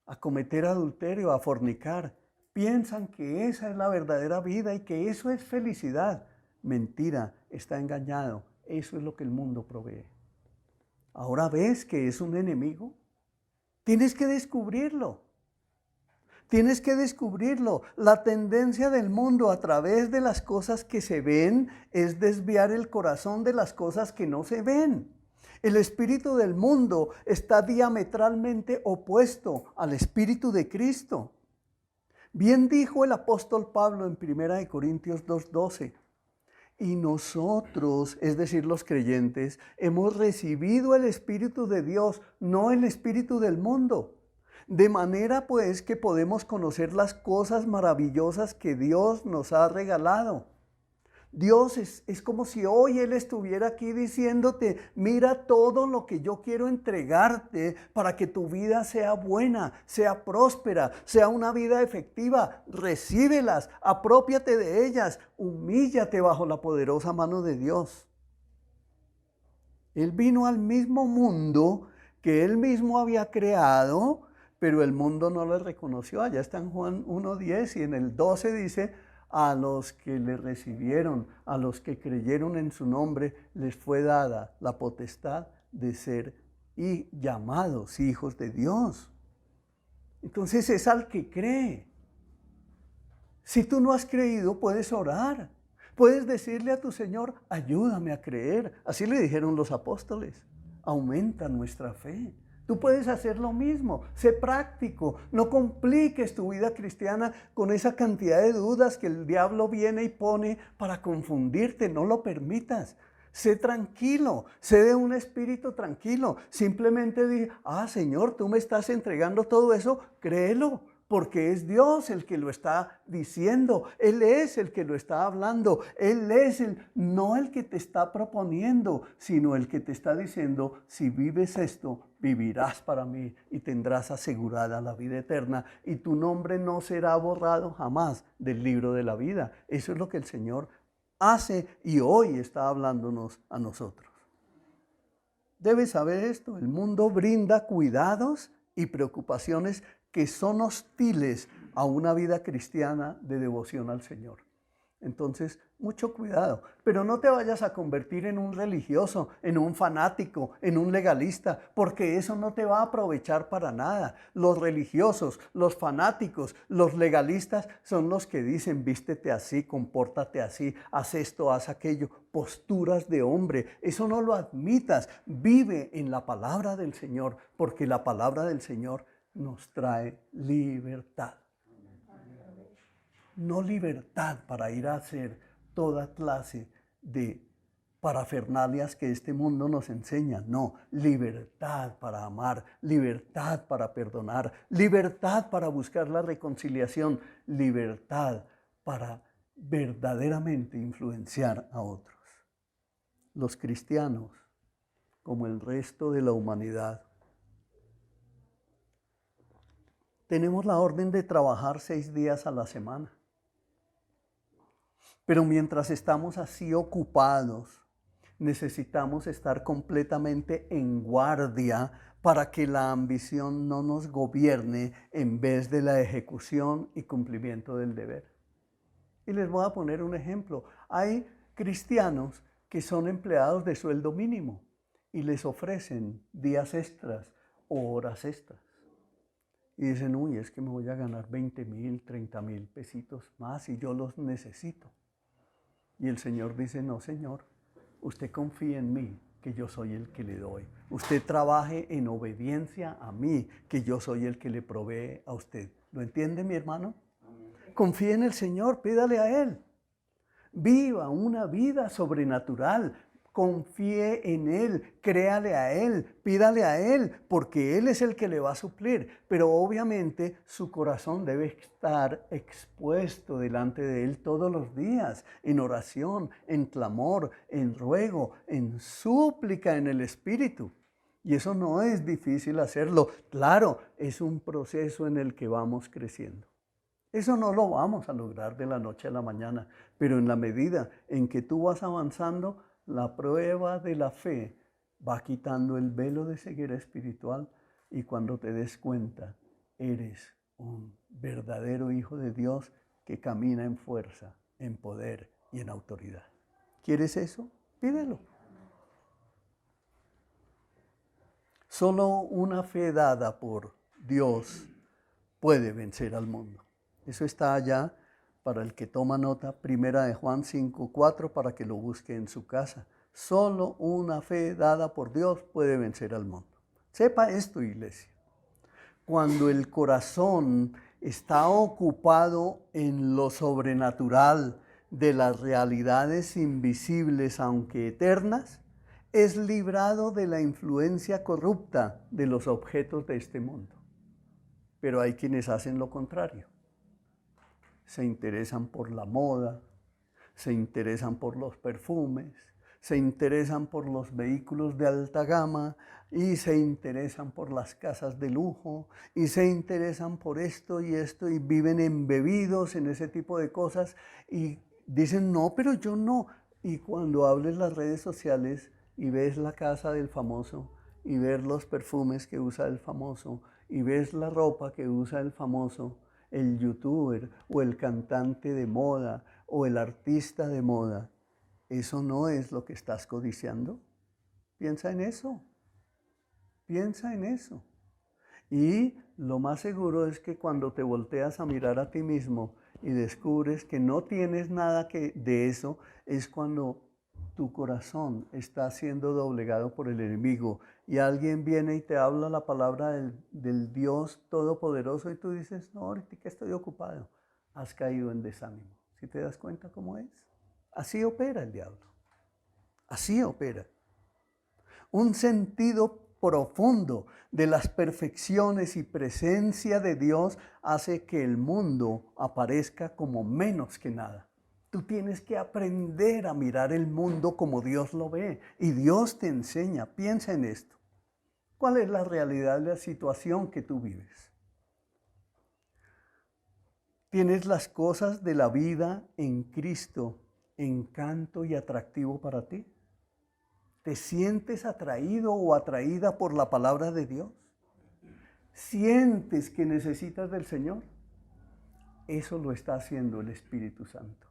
a cometer adulterio, a fornicar. Piensan que esa es la verdadera vida y que eso es felicidad. Mentira, está engañado. Eso es lo que el mundo provee. Ahora ves que es un enemigo. Tienes que descubrirlo. Tienes que descubrirlo. La tendencia del mundo a través de las cosas que se ven es desviar el corazón de las cosas que no se ven. El espíritu del mundo está diametralmente opuesto al espíritu de Cristo. Bien dijo el apóstol Pablo en 1 Corintios 2:12. Y nosotros, es decir, los creyentes, hemos recibido el Espíritu de Dios, no el espíritu del mundo. De manera pues que podemos conocer las cosas maravillosas que Dios nos ha regalado. Dios es como si hoy Él estuviera aquí diciéndote, mira todo lo que yo quiero entregarte para que tu vida sea buena, sea próspera, sea una vida efectiva. Recíbelas, apropiate de ellas, humíllate bajo la poderosa mano de Dios. Él vino al mismo mundo que Él mismo había creado, pero el mundo no lo reconoció. Allá está en Juan 1:10 y en el 12 dice, a los que le recibieron, a los que creyeron en su nombre, les fue dada la potestad de ser y llamados hijos de Dios. Entonces es al que cree. Si tú no has creído, puedes orar. Puedes decirle a tu Señor, ayúdame a creer. Así le dijeron los apóstoles. Aumenta nuestra fe. Tú puedes hacer lo mismo, sé práctico, no compliques tu vida cristiana con esa cantidad de dudas que el diablo viene y pone para confundirte, no lo permitas. Sé tranquilo, sé de un espíritu tranquilo, simplemente di, Señor, tú me estás entregando todo eso, créelo. Porque es Dios el que lo está diciendo, Él es el que lo está hablando, Él es no el que te está proponiendo, sino el que te está diciendo, si vives esto, vivirás para mí y tendrás asegurada la vida eterna y tu nombre no será borrado jamás del libro de la vida. Eso es lo que el Señor hace y hoy está hablándonos a nosotros. Debes saber esto, el mundo brinda cuidados y preocupaciones que son hostiles a una vida cristiana de devoción al Señor. Entonces, mucho cuidado, pero no te vayas a convertir en un religioso, en un fanático, en un legalista, porque eso no te va a aprovechar para nada. Los religiosos, los fanáticos, los legalistas son los que dicen, vístete así, compórtate así, haz esto, haz aquello, posturas de hombre. Eso no lo admitas, vive en la palabra del Señor, porque la palabra del Señor nos trae libertad. No libertad para ir a hacer toda clase de parafernalias que este mundo nos enseña. No, libertad para amar, libertad para perdonar, libertad para buscar la reconciliación, libertad para verdaderamente influenciar a otros. Los cristianos, como el resto de la humanidad, tenemos la orden de trabajar 6 días a la semana. Pero mientras estamos así ocupados, necesitamos estar completamente en guardia para que la ambición no nos gobierne en vez de la ejecución y cumplimiento del deber. Y les voy a poner un ejemplo. Hay cristianos que son empleados de sueldo mínimo y les ofrecen días extras o horas extras. Y dicen, uy, es que me voy a ganar 20,000, 30,000 pesitos más y yo los necesito. Y el Señor dice, no, Señor, usted confía en mí, que yo soy el que le doy. Usted trabaje en obediencia a mí, que yo soy el que le provee a usted. ¿Lo entiende, mi hermano? Confíe en el Señor, pídale a Él. Viva una vida sobrenatural. Confíe en Él, créale a Él, pídale a Él, porque Él es el que le va a suplir. Pero obviamente su corazón debe estar expuesto delante de Él todos los días, en oración, en clamor, en ruego, en súplica en el Espíritu. Y eso no es difícil hacerlo. Claro, es un proceso en el que vamos creciendo. Eso no lo vamos a lograr de la noche a la mañana, pero en la medida en que tú vas avanzando, la prueba de la fe va quitando el velo de ceguera espiritual y cuando te des cuenta, eres un verdadero hijo de Dios que camina en fuerza, en poder y en autoridad. ¿Quieres eso? Pídelo. Solo una fe dada por Dios puede vencer al mundo. Eso está allá para el que toma nota, 1 Juan 5:4, para que lo busque en su casa. Solo una fe dada por Dios puede vencer al mundo. Sepa esto, iglesia. Cuando el corazón está ocupado en lo sobrenatural de las realidades invisibles, aunque eternas, es librado de la influencia corrupta de los objetos de este mundo. Pero hay quienes hacen lo contrario. Se interesan por la moda, se interesan por los perfumes, se interesan por los vehículos de alta gama y se interesan por las casas de lujo y se interesan por esto y viven embebidos en ese tipo de cosas y dicen, no, pero yo no. Y cuando hables las redes sociales y ves la casa del famoso y ves los perfumes que usa el famoso y ves la ropa que usa el famoso, el youtuber o el cantante de moda o el artista de moda, ¿eso no es lo que estás codiciando? Piensa en eso. Piensa en eso. Y lo más seguro es que cuando te volteas a mirar a ti mismo y descubres que no tienes nada de eso, es cuando tu corazón está siendo doblegado por el enemigo y alguien viene y te habla la palabra del Dios Todopoderoso y tú dices, no, ahorita que estoy ocupado. Has caído en desánimo. ¿Sí te das cuenta cómo es? Así opera el diablo. Así opera. Un sentido profundo de las perfecciones y presencia de Dios hace que el mundo aparezca como menos que nada. Tú tienes que aprender a mirar el mundo como Dios lo ve y Dios te enseña. Piensa en esto. ¿Cuál es la realidad de la situación que tú vives? ¿Tienes las cosas de la vida en Cristo encanto y atractivo para ti? ¿Te sientes atraído o atraída por la palabra de Dios? ¿Sientes que necesitas del Señor? Eso lo está haciendo el Espíritu Santo.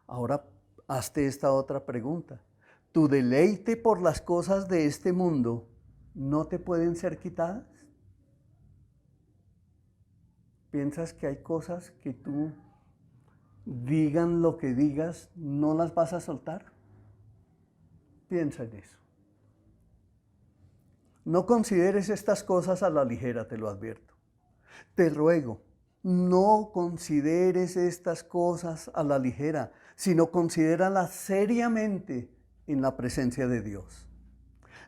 Ahora, hazte esta otra pregunta. ¿Tu deleite por las cosas de este mundo no te pueden ser quitadas? ¿Piensas que hay cosas que tú, digan lo que digas, no las vas a soltar? Piensa en eso. No consideres estas cosas a la ligera, te lo advierto. Te ruego, no consideres estas cosas a la ligera, sino considéralas seriamente en la presencia de Dios.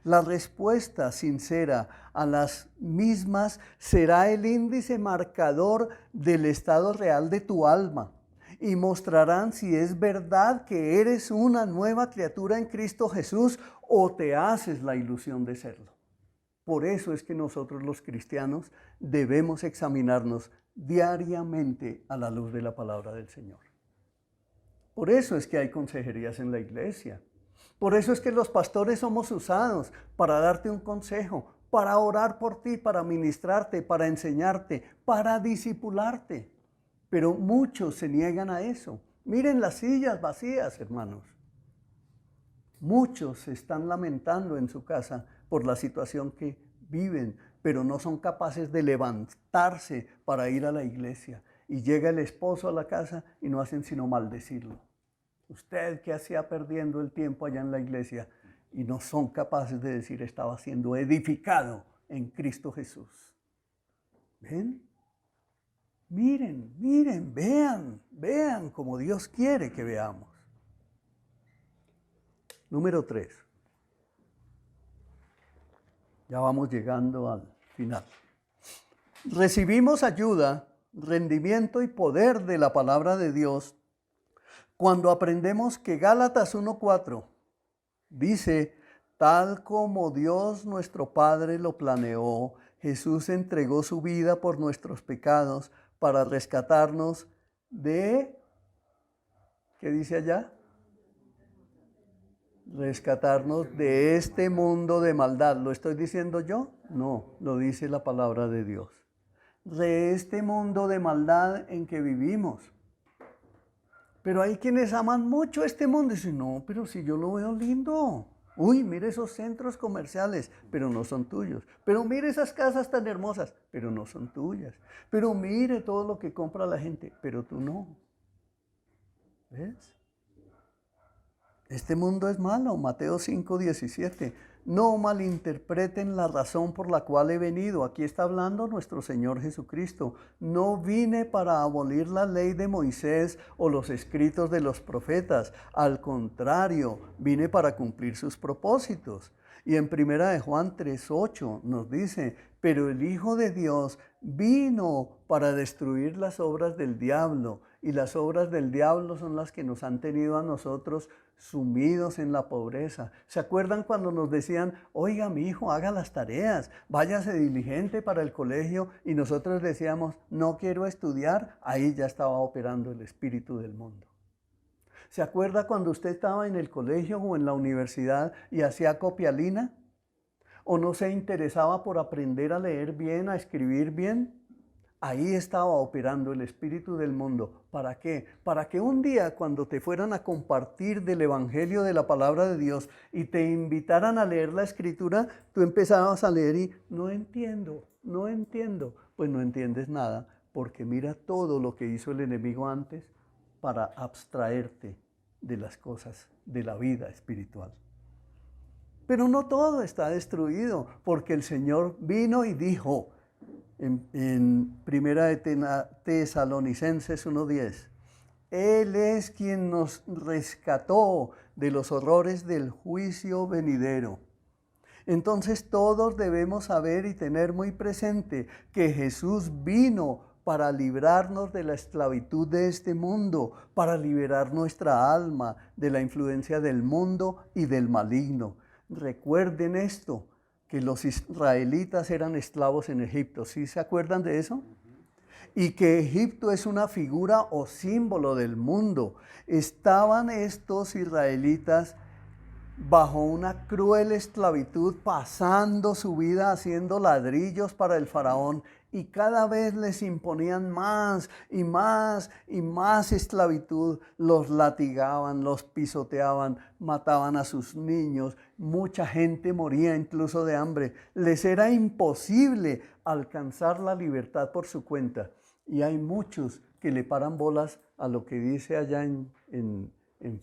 La respuesta sincera a las mismas será el índice marcador del estado real de tu alma y mostrarán si es verdad que eres una nueva criatura en Cristo Jesús o te haces la ilusión de serlo. Por eso es que nosotros los cristianos debemos examinarnos diariamente a la luz de la palabra del Señor. Por eso es que hay consejerías en la iglesia. Por eso es que los pastores somos usados para darte un consejo, para orar por ti, para ministrarte, para enseñarte, para discipularte. Pero muchos se niegan a eso. Miren las sillas vacías, hermanos. Muchos se están lamentando en su casa por la situación que viven, pero no son capaces de levantarse para ir a la iglesia. Y llega el esposo a la casa y no hacen sino maldecirlo. Usted que hacía perdiendo el tiempo allá en la iglesia, y no son capaces de decir estaba siendo edificado en Cristo Jesús. ¿Ven? Miren, vean como Dios quiere que veamos. Número 3. Ya vamos llegando al final. Recibimos ayuda, rendimiento y poder de la palabra de Dios cuando aprendemos que Gálatas 1:4 dice, tal como Dios nuestro Padre lo planeó, Jesús entregó su vida por nuestros pecados para rescatarnos de, ¿qué dice allá? Rescatarnos de este mundo de maldad. ¿Lo estoy diciendo yo? No, lo dice la palabra de Dios. De este mundo de maldad en que vivimos. Pero hay quienes aman mucho este mundo y dicen, no, pero si yo lo veo lindo. Uy, mire esos centros comerciales, pero no son tuyos. Pero mire esas casas tan hermosas, pero no son tuyas. Pero mire todo lo que compra la gente, pero tú no. ¿Ves? Este mundo es malo, Mateo 5:17. No malinterpreten la razón por la cual he venido. Aquí está hablando nuestro Señor Jesucristo. No vine para abolir la ley de Moisés o los escritos de los profetas. Al contrario, vine para cumplir sus propósitos. Y en 1 de Juan 3:8 nos dice, pero el Hijo de Dios vino para destruir las obras del diablo. Y las obras del diablo son las que nos han tenido a nosotros sumidos en la pobreza. ¿Se acuerdan cuando nos decían, oiga, mi hijo, haga las tareas, váyase diligente para el colegio? Y nosotros decíamos, no quiero estudiar. Ahí ya estaba operando el espíritu del mundo. ¿Se acuerda cuando usted estaba en el colegio o en la universidad y hacía copialina? ¿O no se interesaba por aprender a leer bien, a escribir bien? Ahí estaba operando el espíritu del mundo. ¿Para qué? Para que un día cuando te fueran a compartir del evangelio de la palabra de Dios y te invitaran a leer la escritura, tú empezabas a leer y no entiendo. Pues no entiendes nada, porque mira todo lo que hizo el enemigo antes para abstraerte de las cosas de la vida espiritual. Pero no todo está destruido, porque el Señor vino y dijo, en Primera de Tesalonicenses 1:10, Él es quien nos rescató de los horrores del juicio venidero. Entonces todos debemos saber y tener muy presente que Jesús vino para librarnos de la esclavitud de este mundo, para liberar nuestra alma de la influencia del mundo y del maligno. Recuerden esto, que los israelitas eran esclavos en Egipto. ¿Sí se acuerdan de eso? Y que Egipto es una figura o símbolo del mundo. Estaban estos israelitas bajo una cruel esclavitud, pasando su vida haciendo ladrillos para el faraón, y cada vez les imponían más y más y más esclavitud. Los latigaban, los pisoteaban, mataban a sus niños. Mucha gente moría incluso de hambre. Les era imposible alcanzar la libertad por su cuenta. Y hay muchos que le paran bolas a lo que dice allá en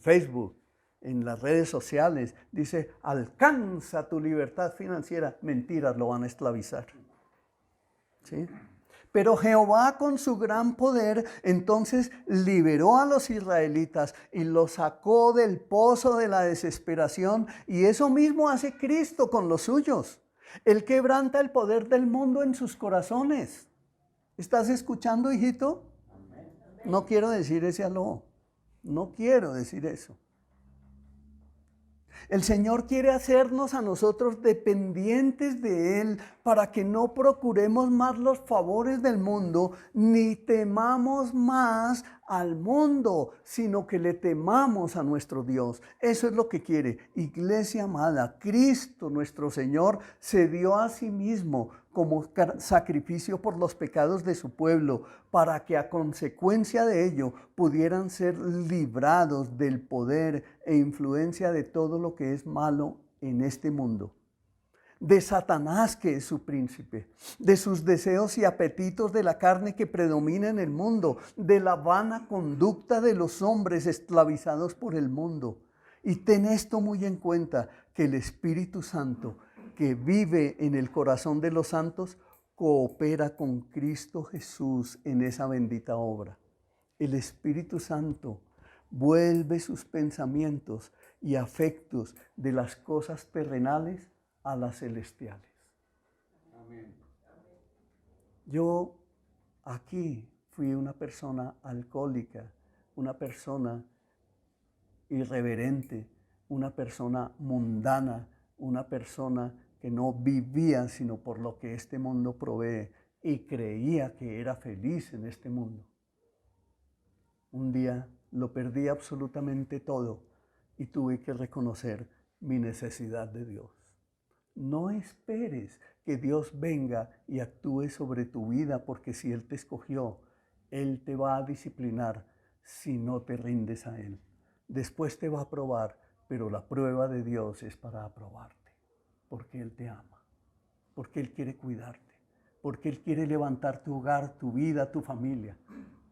Facebook, en las redes sociales. Dice, alcanza tu libertad financiera. Mentiras, lo van a esclavizar. ¿Sí? Pero Jehová con su gran poder entonces liberó a los israelitas y los sacó del pozo de la desesperación, y eso mismo hace Cristo con los suyos. Él quebranta el poder del mundo en sus corazones. ¿Estás escuchando, hijito? No quiero decir ese aló. No quiero decir eso. El Señor quiere hacernos a nosotros dependientes de Él para que no procuremos más los favores del mundo, ni temamos más al mundo, sino que le temamos a nuestro Dios. Eso es lo que quiere. Iglesia amada, Cristo nuestro Señor se dio a sí mismo como sacrificio por los pecados de su pueblo, para que a consecuencia de ello pudieran ser librados del poder e influencia de todo lo que es malo en este mundo. De Satanás, que es su príncipe, de sus deseos y apetitos de la carne que predomina en el mundo, de la vana conducta de los hombres esclavizados por el mundo. Y ten esto muy en cuenta, que el Espíritu Santo, que vive en el corazón de los santos, coopera con Cristo Jesús en esa bendita obra. El Espíritu Santo vuelve sus pensamientos y afectos de las cosas terrenales a las celestiales. Amén. Yo aquí fui una persona alcohólica, una persona irreverente, una persona mundana, una persona que no vivía sino por lo que este mundo provee y creía que era feliz en este mundo. Un día lo perdí absolutamente todo y tuve que reconocer mi necesidad de Dios. No esperes que Dios venga y actúe sobre tu vida, porque si Él te escogió, Él te va a disciplinar si no te rindes a Él. Después te va a probar, pero la prueba de Dios es para aprobarte, porque Él te ama, porque Él quiere cuidarte, porque Él quiere levantar tu hogar, tu vida, tu familia.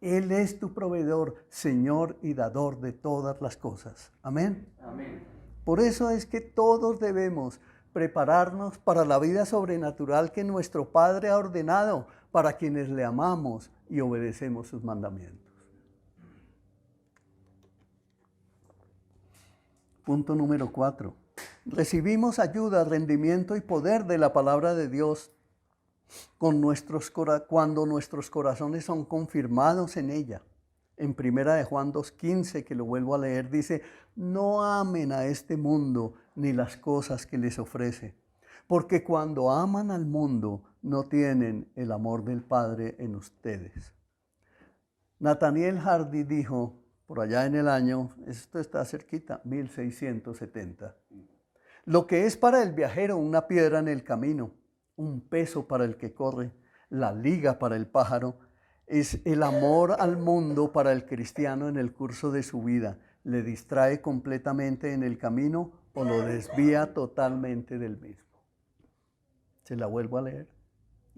Él es tu proveedor, Señor y dador de todas las cosas. Amén. Amén. Por eso es que todos debemos prepararnos para la vida sobrenatural que nuestro Padre ha ordenado para quienes le amamos y obedecemos sus mandamientos. Punto número 4. Recibimos ayuda, rendimiento y poder de la palabra de Dios cuando nuestros corazones son confirmados en ella. En 1 Juan 2:15, que lo vuelvo a leer, dice: no amen a este mundo ni las cosas que les ofrece, porque cuando aman al mundo no tienen el amor del Padre en ustedes. Nathaniel Hardy dijo, por allá en el año, esto está cerquita, 1670, lo que es para el viajero una piedra en el camino, un peso para el que corre, la liga para el pájaro, es el amor al mundo para el cristiano en el curso de su vida. Le distrae completamente en el camino o lo desvía totalmente del mismo. Se la vuelvo a leer.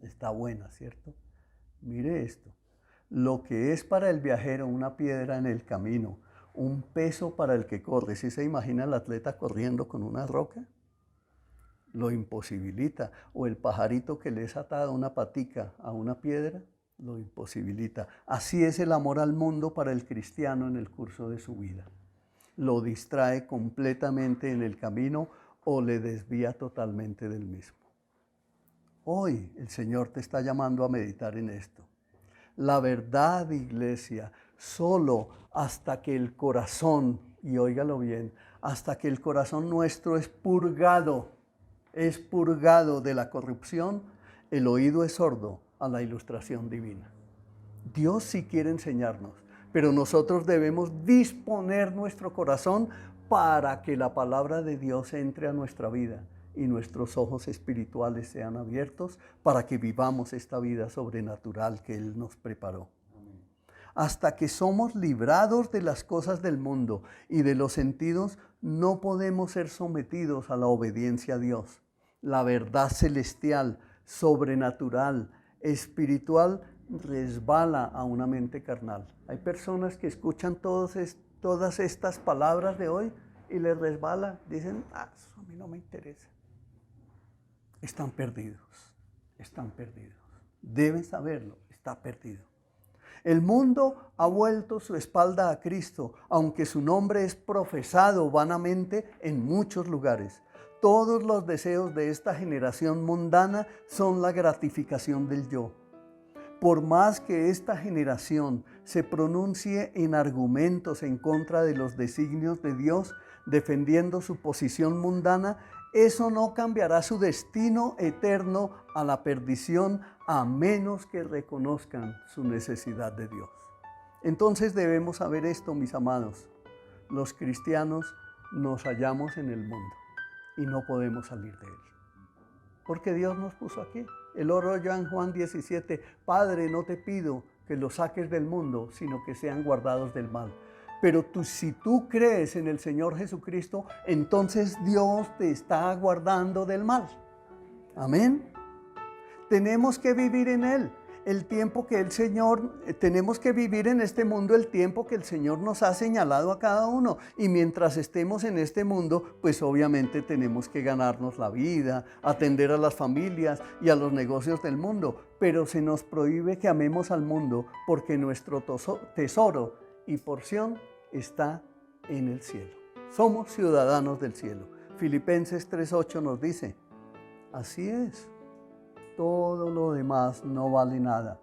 Está buena, ¿cierto? Mire esto. Lo que es para el viajero una piedra en el camino, un peso para el que corre. ¿Sí se imagina el atleta corriendo con una roca? Lo imposibilita. O el pajarito que le es atado una patica a una piedra, lo imposibilita. Así es el amor al mundo para el cristiano en el curso de su vida. Lo distrae completamente en el camino o le desvía totalmente del mismo. Hoy el Señor te está llamando a meditar en esto. La verdad, iglesia, solo hasta que el corazón, y óigalo bien, hasta que el corazón nuestro es purgado de la corrupción, el oído es sordo a la ilustración divina. Dios sí quiere enseñarnos, pero nosotros debemos disponer nuestro corazón para que la palabra de Dios entre a nuestra vida y nuestros ojos espirituales sean abiertos para que vivamos esta vida sobrenatural que Él nos preparó. Hasta que somos librados de las cosas del mundo y de los sentidos, no podemos ser sometidos a la obediencia a Dios. La verdad celestial, sobrenatural, espiritual, resbala a una mente carnal. Hay personas que escuchan todas estas palabras de hoy y les resbala. Dicen, eso a mí no me interesa. Están perdidos, están perdidos. Deben saberlo, está perdido. El mundo ha vuelto su espalda a Cristo, aunque su nombre es profesado vanamente en muchos lugares. Todos los deseos de esta generación mundana son la gratificación del yo. Por más que esta generación se pronuncie en argumentos en contra de los designios de Dios, defendiendo su posición mundana, eso no cambiará su destino eterno a la perdición, a menos que reconozcan su necesidad de Dios. Entonces debemos saber esto, mis amados. Los cristianos nos hallamos en el mundo y no podemos salir de él. Porque Dios nos puso aquí. El oro ya en Juan 17, Padre, no te pido que los saques del mundo, sino que sean guardados del mal. Pero si tú crees en el Señor Jesucristo, entonces Dios te está guardando del mal. Amén. Tenemos que vivir en Él. el tiempo que el Señor, tenemos que vivir en este mundo el tiempo que el Señor nos ha señalado a cada uno. Y mientras estemos en este mundo, pues obviamente tenemos que ganarnos la vida, atender a las familias y a los negocios del mundo. Pero se nos prohíbe que amemos al mundo porque nuestro tesoro y porción está en el cielo. Somos ciudadanos del cielo. Filipenses 3:8 nos dice, así es. Todo lo demás no vale nada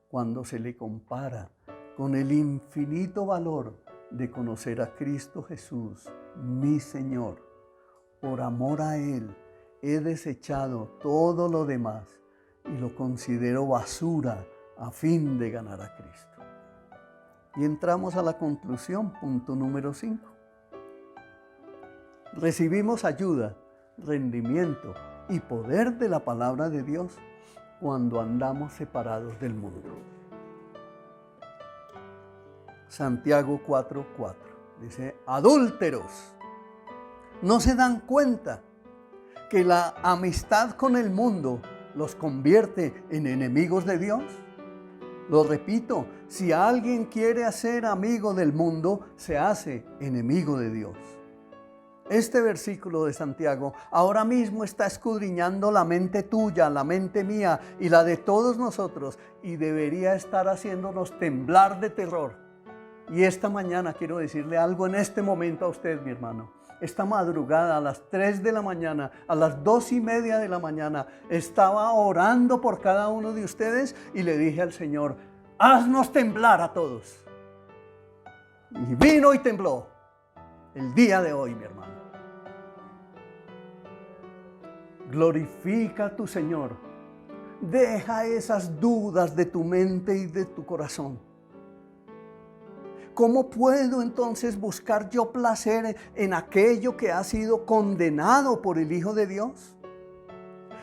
cuando se le compara con el infinito valor de conocer a Cristo Jesús, mi Señor. Por amor a Él he desechado todo lo demás y lo considero basura a fin de ganar a Cristo. Y entramos a la conclusión, punto número 5. Recibimos ayuda, rendimiento y poder de la palabra de Dios cuando andamos separados del mundo. Santiago 4:4 dice, adúlteros, ¿no se dan cuenta que la amistad con el mundo los convierte en enemigos de Dios? Lo repito, si alguien quiere ser amigo del mundo, se hace enemigo de Dios. Este versículo de Santiago ahora mismo está escudriñando la mente tuya, la mente mía y la de todos nosotros y debería estar haciéndonos temblar de terror. Y esta mañana quiero decirle algo en este momento a usted, mi hermano. Esta madrugada a las 3 de la mañana, a las 2:30 de la mañana, estaba orando por cada uno de ustedes y le dije al Señor, haznos temblar a todos. Y vino y tembló el día de hoy, mi hermano. Glorifica a tu Señor. Deja esas dudas de tu mente y de tu corazón. ¿Cómo puedo entonces buscar yo placer en aquello que ha sido condenado por el Hijo de Dios?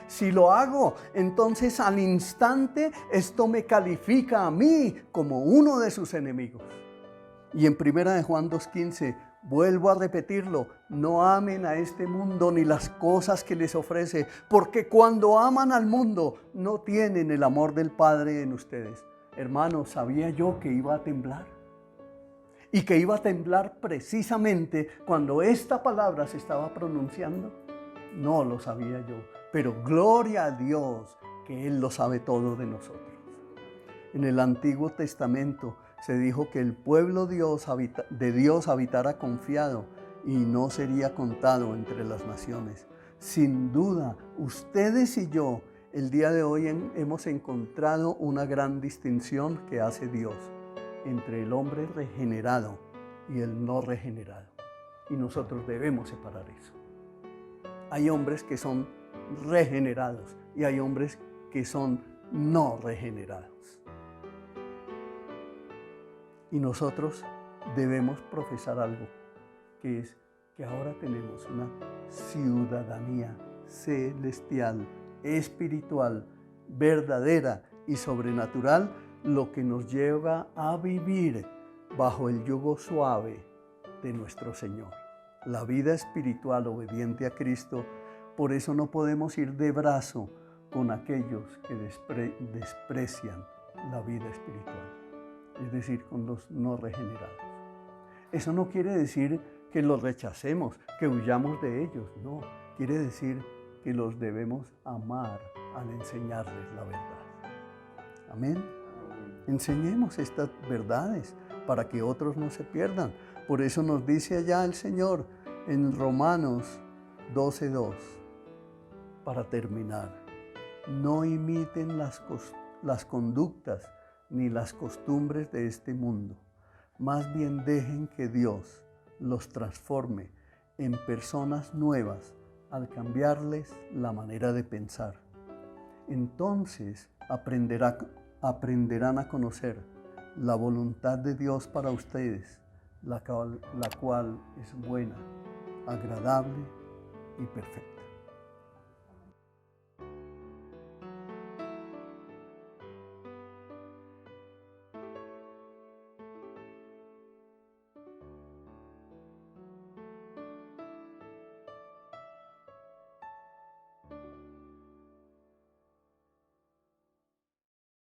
Si lo hago, entonces al instante esto me califica a mí como uno de sus enemigos. Y en 1 Juan 2:15, vuelvo a repetirlo, no amen a este mundo ni las cosas que les ofrece, porque cuando aman al mundo no tienen el amor del Padre en ustedes. Hermanos, ¿sabía yo que iba a temblar? Y que iba a temblar precisamente cuando esta palabra se estaba pronunciando. No lo sabía yo, pero gloria a Dios que Él lo sabe todo de nosotros. En el Antiguo Testamento se dijo que el pueblo de Dios habitara confiado y no sería contado entre las naciones. Sin duda, ustedes y yo, el día de hoy hemos encontrado una gran distinción que hace Dios entre el hombre regenerado y el no regenerado. Y nosotros debemos separar eso. Hay hombres que son regenerados y hay hombres que son no regenerados. Y nosotros debemos profesar algo, que es que ahora tenemos una ciudadanía celestial, espiritual, verdadera y sobrenatural, lo que nos lleva a vivir bajo el yugo suave de nuestro Señor. La vida espiritual obediente a Cristo, por eso no podemos ir de brazo con aquellos que desprecian la vida espiritual, es decir, con los no regenerados. Eso no quiere decir que los rechacemos, que huyamos de ellos, no. Quiere decir que los debemos amar al enseñarles la verdad. Amén. Enseñemos estas verdades para que otros no se pierdan. Por eso nos dice allá el Señor en Romanos 12:2, para terminar, no imiten las conductas ni las costumbres de este mundo. Más bien dejen que Dios los transforme en personas nuevas al cambiarles la manera de pensar. Entonces aprenderán a conocer la voluntad de Dios para ustedes, la cual es buena, agradable y perfecta.